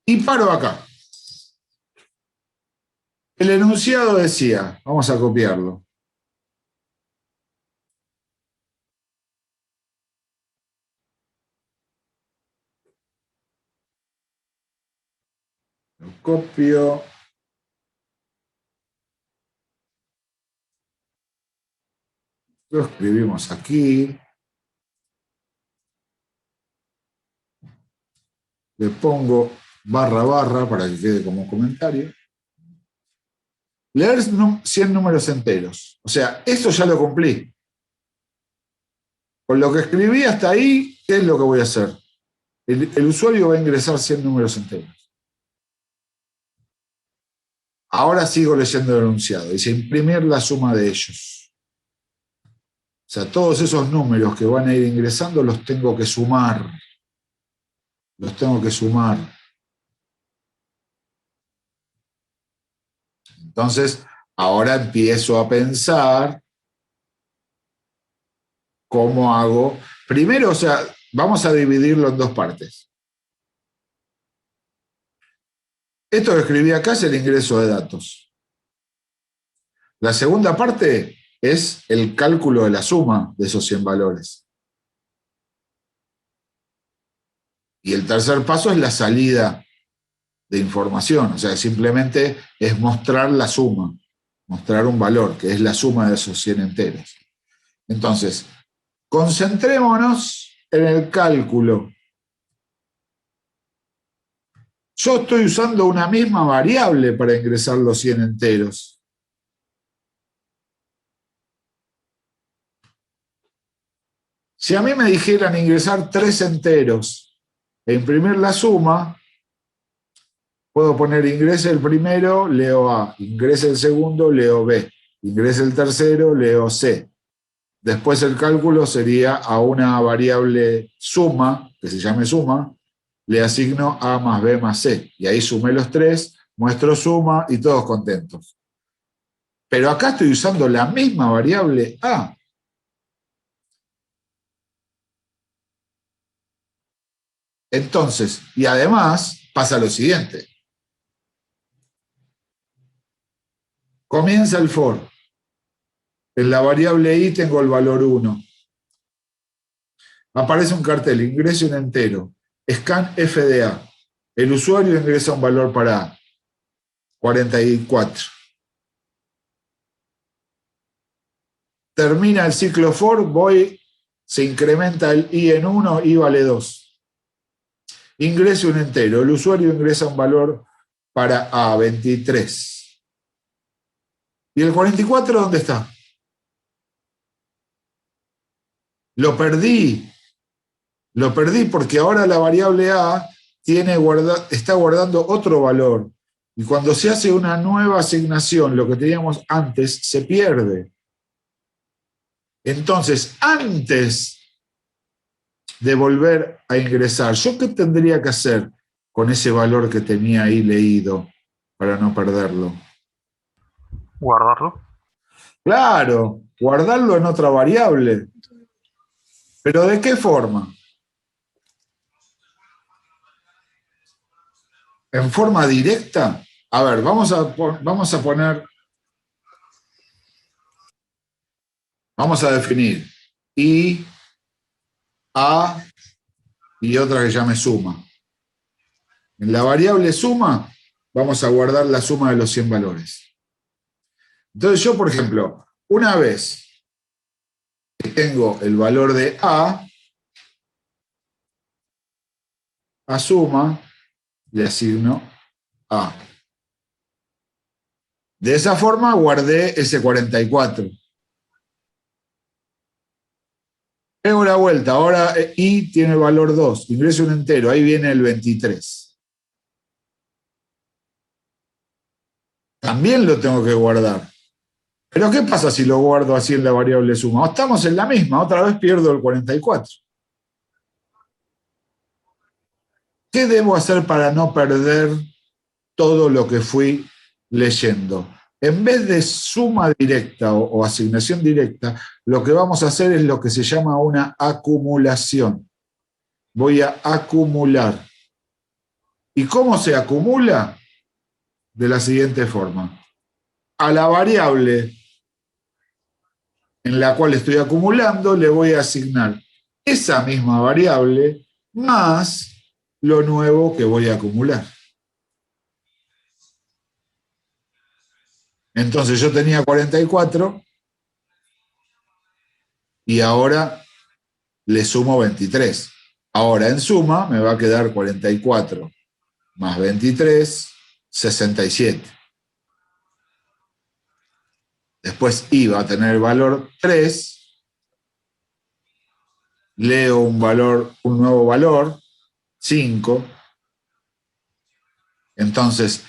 Y paro acá. El enunciado decía, vamos a copiarlo. Lo copio. Lo escribimos aquí. Le pongo // para que quede como comentario. Leer 100 números enteros. O sea, eso ya lo cumplí. Con lo que escribí hasta ahí, ¿qué es lo que voy a hacer? El usuario va a ingresar 100 números enteros. Ahora sigo leyendo el enunciado. Dice imprimir la suma de ellos. O sea, todos esos números que van a ir ingresando los tengo que sumar. Los tengo que sumar. Entonces, ahora empiezo a pensar cómo hago. Primero, o sea, vamos a dividirlo en 2 partes. Esto que escribí acá es el ingreso de datos. La segunda parte es el cálculo de la suma de esos 100 valores. Y el tercer paso es la salida de información. O sea, simplemente es mostrar la suma, mostrar un valor, que es la suma de esos 100 enteros. Entonces, concentrémonos en el cálculo. Yo estoy usando una misma variable para ingresar los 100 enteros. Si a mí me dijeran ingresar 3 enteros e imprimir la suma, puedo poner ingrese el primero, leo A, ingrese el segundo, leo B, ingrese el tercero, leo C. Después el cálculo sería a una variable suma, que se llame suma, le asigno A más B más C. Y ahí sumé los 3, muestro suma y todos contentos. Pero acá estoy usando la misma variable A. Entonces, y además pasa lo siguiente. Comienza el for. En la variable i tengo el valor 1. Aparece un cartel, ingrese un entero. Scan FDA. El usuario ingresa un valor para A. 44. Termina el ciclo for, se incrementa el i en 1, i vale 2. Ingrese un entero. El usuario ingresa un valor para A, 23. ¿Y el 44 dónde está? Lo perdí. Lo perdí porque ahora la variable A está guardando otro valor. Y cuando se hace una nueva asignación, lo que teníamos antes se pierde. Entonces, antes de volver a ingresar, ¿yo qué tendría que hacer con ese valor que tenía ahí leído para no perderlo? Guardarlo. Claro, guardarlo en otra variable. ¿Pero de qué forma? ¿En forma directa? A ver, vamos a definir i, a y otra que llame suma. En la variable suma vamos a guardar la suma de los 100 valores. Entonces yo, por ejemplo, una vez que tengo el valor de a suma, le asigno a. De esa forma guardé ese 44. Pego la vuelta, ahora i tiene valor 2, ingreso un entero, ahí viene el 23. También lo tengo que guardar. Pero ¿qué pasa si lo guardo así en la variable suma? Estamos en la misma, otra vez pierdo el 44. ¿Qué debo hacer para no perder todo lo que fui leyendo? En vez de suma directa o asignación directa, lo que vamos a hacer es lo que se llama una acumulación. Voy a acumular. ¿Y cómo se acumula? De la siguiente forma. A la variable en la cual estoy acumulando le voy a asignar esa misma variable más lo nuevo que voy a acumular. Entonces yo tenía 44 y ahora le sumo 23. Ahora en suma me va a quedar 44 más 23, 67. Después i va a tener el valor 3. Leo un nuevo valor, 5. Entonces,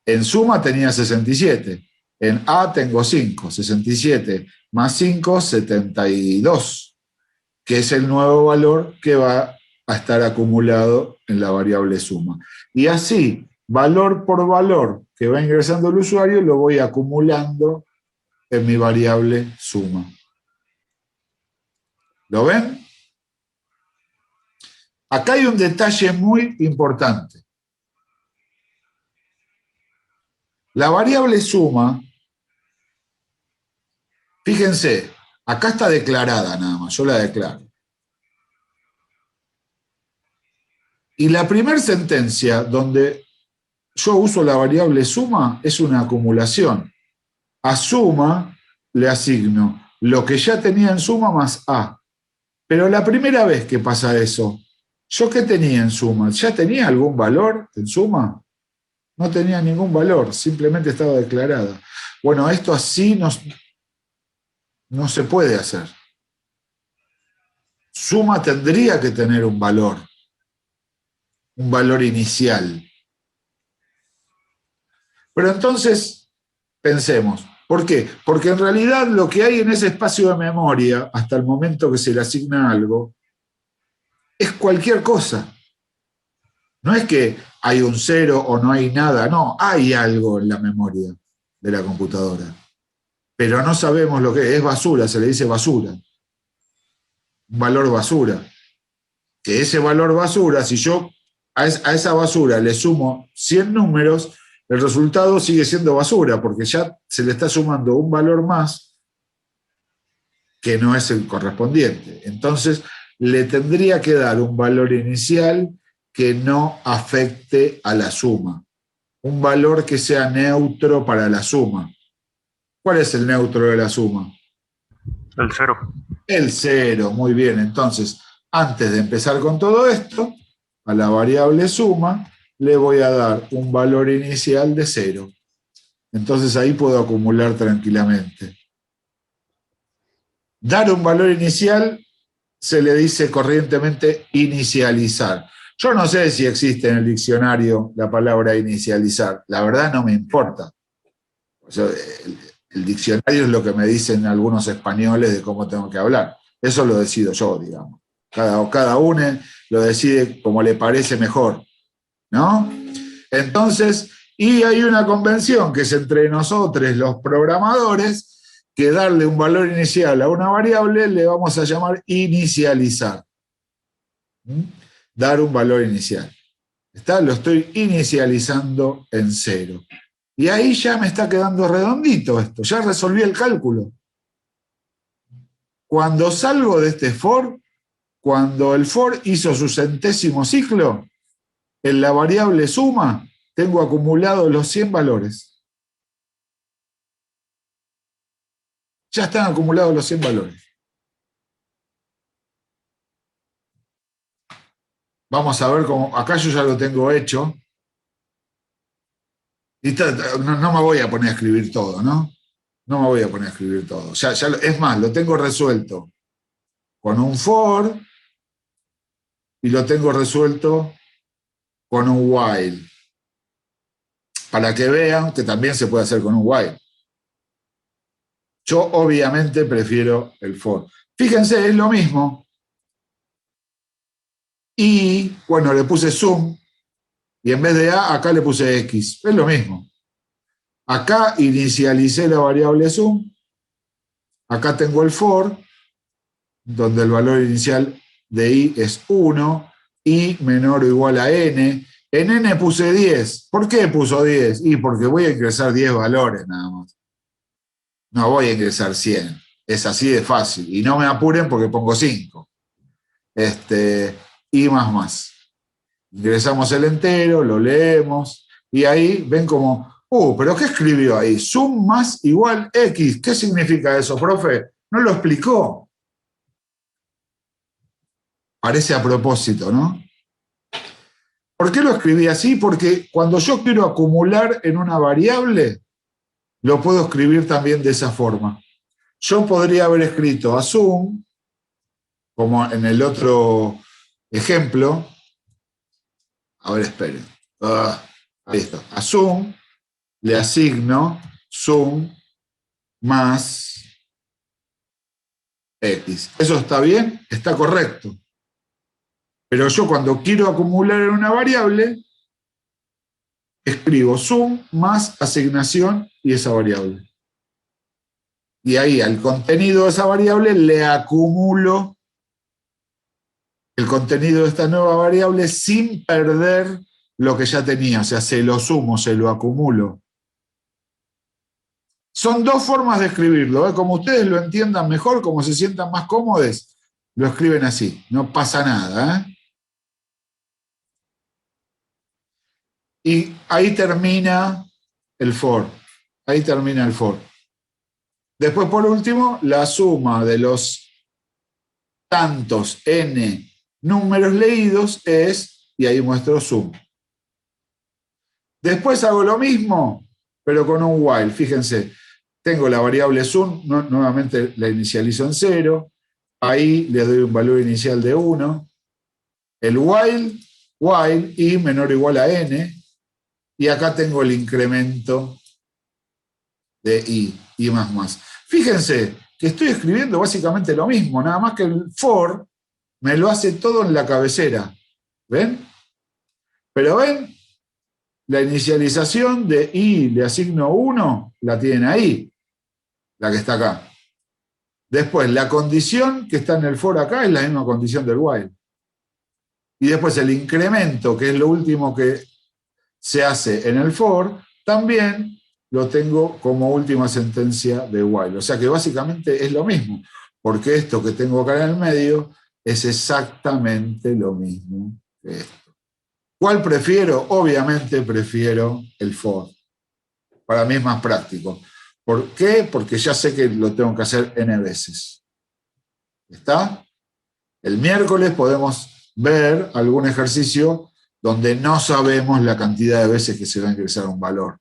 en suma tenía 67. En A tengo 5. 67 más 5, 72. Que es el nuevo valor que va a estar acumulado en la variable suma. Y así, valor por valor que va ingresando el usuario, lo voy acumulando en mi variable suma. ¿Lo ven? Acá hay un detalle muy importante. La variable suma, fíjense, acá está declarada nada más, yo la declaro. Y la primera sentencia donde yo uso la variable suma es una acumulación. A suma le asigno lo que ya tenía en suma más a. Pero la primera vez que pasa eso, ¿yo qué tenía en suma? ¿Ya tenía algún valor en suma? No tenía ningún valor, simplemente estaba declarada. Bueno, esto así no se puede hacer. Suma tendría que tener un valor inicial. Pero entonces, pensemos, ¿por qué? Porque en realidad lo que hay en ese espacio de memoria, hasta el momento que se le asigna algo, es cualquier cosa. No es que hay un 0 o no hay nada, no, hay algo en la memoria de la computadora. Pero no sabemos lo que es basura, se le dice basura. Un valor basura. Que ese valor basura, si yo a esa basura le sumo 100 números, el resultado sigue siendo basura, porque ya se le está sumando un valor más que no es el correspondiente. Entonces, le tendría que dar un valor inicial que no afecte a la suma. Un valor que sea neutro para la suma. ¿Cuál es el neutro de la suma? El 0. El 0, muy bien. Entonces, antes de empezar con todo esto, a la variable suma le voy a dar un valor inicial de 0. Entonces ahí puedo acumular tranquilamente. Dar un valor inicial se le dice corrientemente inicializar. Yo no sé si existe en el diccionario la palabra inicializar. La verdad no me importa. El diccionario es lo que me dicen algunos españoles de cómo tengo que hablar. Eso lo decido yo, digamos. Cada uno lo decide como le parece mejor, ¿no? Entonces, y hay una convención que es entre nosotros, los programadores, que darle un valor inicial a una variable le vamos a llamar inicializar. Dar un valor inicial. Lo estoy inicializando en 0. Y ahí ya me está quedando redondito esto, ya resolví el cálculo. Cuando salgo de este for, cuando el for hizo su 100º ciclo, en la variable suma tengo acumulados los 100 valores. Ya están acumulados los 100 valores. Vamos a ver cómo, acá yo ya lo tengo hecho. Y no me voy a poner a escribir todo, ¿no? No me voy a poner a escribir todo. Es más, lo tengo resuelto con un for y lo tengo resuelto con un while. Para que vean que también se puede hacer con un while. Yo obviamente prefiero el for. Fíjense, es lo mismo. Y, bueno, le puse sum, y en vez de A, acá le puse X. Es lo mismo. Acá inicialicé la variable sum. Acá tengo el for, donde el valor inicial de I es 1, I menor o igual a N. En N puse 10. ¿Por qué puso 10? Y porque voy a ingresar 10 valores nada más. No voy a ingresar 100. Es así de fácil. Y no me apuren porque pongo 5. I más. Ingresamos el entero, lo leemos, y ahí ven como, pero ¿qué escribió ahí? Sum más igual X. ¿Qué significa eso, profe? No lo explicó. Parece a propósito, ¿no? ¿Por qué lo escribí así? Porque cuando yo quiero acumular en una variable, lo puedo escribir también de esa forma. Yo podría haber escrito a sum, como en el otro ejemplo. A ver, esperen. Ahí está. A sum le asigno sum más X. ¿Eso está bien? Está correcto. Pero yo cuando quiero acumular en una variable, escribo sum más asignación y esa variable. Y ahí al contenido de esa variable le acumulo el contenido de esta nueva variable sin perder lo que ya tenía. O sea, se lo sumo, se lo acumulo. Son dos formas de escribirlo. Como ustedes lo entiendan mejor, como se sientan más cómodos, lo escriben así. No pasa nada. Y ahí termina el for. Ahí termina el for. Después, por último, la suma de los tantos n números leídos es, y ahí muestro sum. Después hago lo mismo, pero con un while. Fíjense, tengo la variable sum, nuevamente la inicializo en 0, ahí le doy un valor inicial de 1, el while, i menor o igual a n, y acá tengo el incremento de i más. Fíjense que estoy escribiendo básicamente lo mismo, nada más que el for me lo hace todo en la cabecera. ¿Ven? Pero ven, la inicialización de i le asigno 1, la tienen ahí, la que está acá. Después, la condición que está en el for acá es la misma condición del while. Y después el incremento, que es lo último que se hace en el for, también lo tengo como última sentencia de while. O sea que básicamente es lo mismo, porque esto que tengo acá en el medio es exactamente lo mismo que esto. ¿Cuál prefiero? Obviamente prefiero el for. Para mí es más práctico. ¿Por qué? Porque ya sé que lo tengo que hacer n veces. ¿Está? El miércoles podemos ver algún ejercicio donde no sabemos la cantidad de veces que se va a ingresar un valor.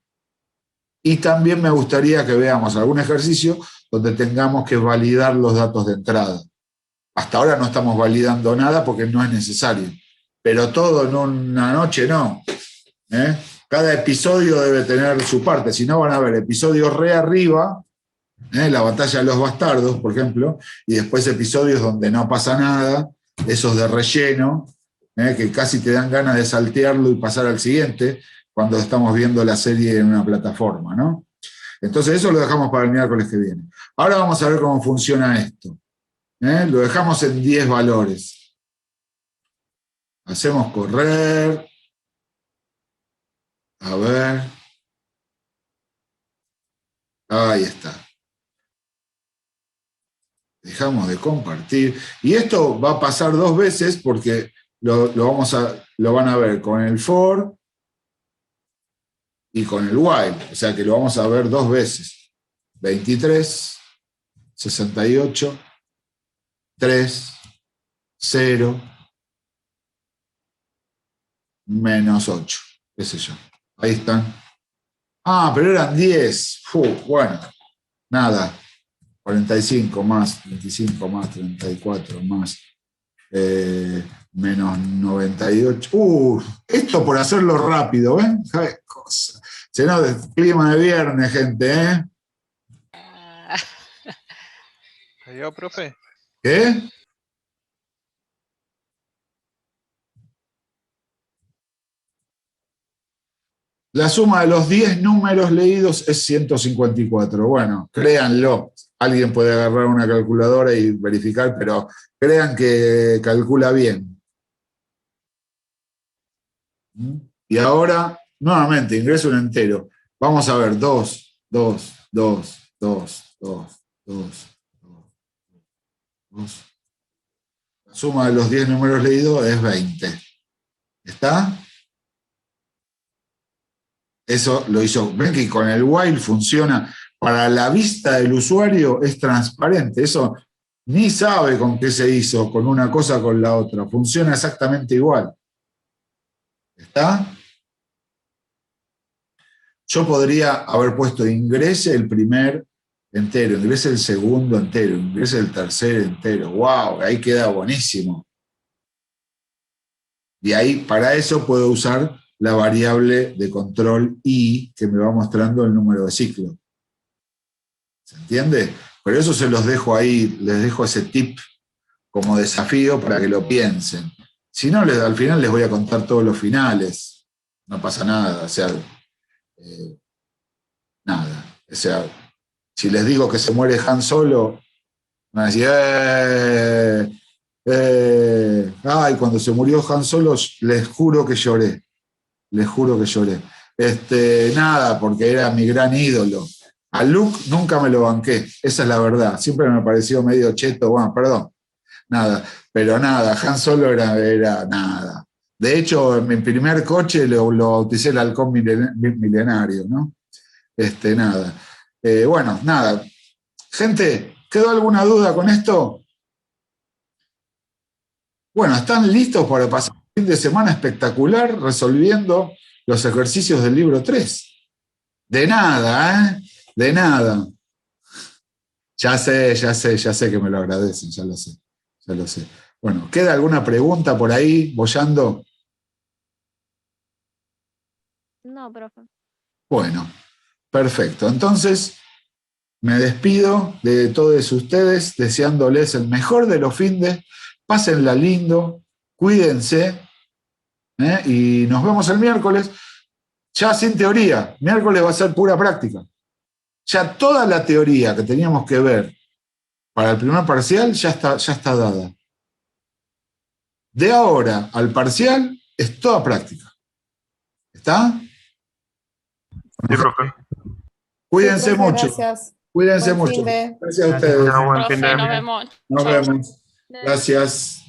Y también me gustaría que veamos algún ejercicio donde tengamos que validar los datos de entrada. Hasta ahora no estamos validando nada porque no es necesario. Pero todo en una noche no. Cada episodio debe tener su parte. Si no, van a ver episodios re arriba, la batalla de los bastardos, por ejemplo, y después episodios donde no pasa nada, esos de relleno, que casi te dan ganas de saltearlo y pasar al siguiente cuando estamos viendo la serie en una plataforma, ¿no? Entonces eso lo dejamos para el miércoles que viene. Ahora vamos a ver cómo funciona esto. Lo dejamos en 10 valores. Hacemos correr. A ver. Ahí está. Dejamos de compartir. Y esto va a pasar 2 veces porque lo van a ver con el for y con el while. O sea que lo vamos a ver 2 veces. 23, 68, 3, 0, menos 8. ¿Qué sé yo? Ahí están. Ah, pero eran 10. Bueno, nada. 45 más 25 más 34 más menos 98. Esto por hacerlo rápido, ¿ven? ¿Qué cosa? Se nos clima de viernes, gente, ¿eh? ¿Yo, profe? ¿Qué? La suma de los 10 números leídos es 154. Bueno, créanlo. Alguien puede agarrar una calculadora y verificar, pero crean que calcula bien. Y ahora, nuevamente, ingreso un entero. Vamos a ver, 2, 2, 2, 2, 2, 2, 2. La suma de los 10 números leídos es 20. ¿Está? Eso lo hizo. Ven que con el while funciona. Para la vista del usuario es transparente. Eso ni sabe con qué se hizo, con una cosa o con la otra. Funciona exactamente igual. ¿Está? Yo podría haber puesto ingrese el primer entero, ingrese el segundo entero, ingrese el tercer entero. ¡Wow! Ahí queda buenísimo. Y ahí, para eso, puedo usar la variable de control i que me va mostrando el número de ciclo. ¿Se entiende? Pero eso se los dejo ahí, les dejo ese tip como desafío para que lo piensen. Si no, al final les voy a contar todos los finales. No pasa nada, o sea, nada. O sea, si les digo que se muere Han Solo, van a decir, ay, cuando se murió Han Solo, les juro que lloré. Les juro que lloré. Nada, porque era mi gran ídolo. A Luke nunca me lo banqué, esa es la verdad. Siempre me pareció medio cheto, bueno, perdón. Nada, pero nada, Han Solo era nada. De hecho, en mi primer coche lo bauticé el halcón milenario, ¿no? Nada. Bueno, nada. Gente, ¿quedó alguna duda con esto? Bueno, ¿están listos para pasar un fin de semana espectacular resolviendo los ejercicios del libro 3? De nada, ¿eh? De nada. Ya sé que me lo agradecen, ya lo sé. Bueno, ¿queda alguna pregunta por ahí, boyando? No, profe. Bueno, perfecto. Entonces, me despido de todos ustedes, deseándoles el mejor de los findes. Pásenla lindo, cuídense, y nos vemos el miércoles, ya sin teoría. Miércoles va a ser pura práctica. Ya toda la teoría que teníamos que ver para el primer parcial ya está dada. De ahora al parcial es toda práctica. ¿Está? Sí, profe. Cuídense Sí, profe, mucho. gracias. Cuídense Buen mucho. fin de. Gracias a ustedes. Buen fin Profe, de- nos vemos. Nos Chau. vemos. Gracias.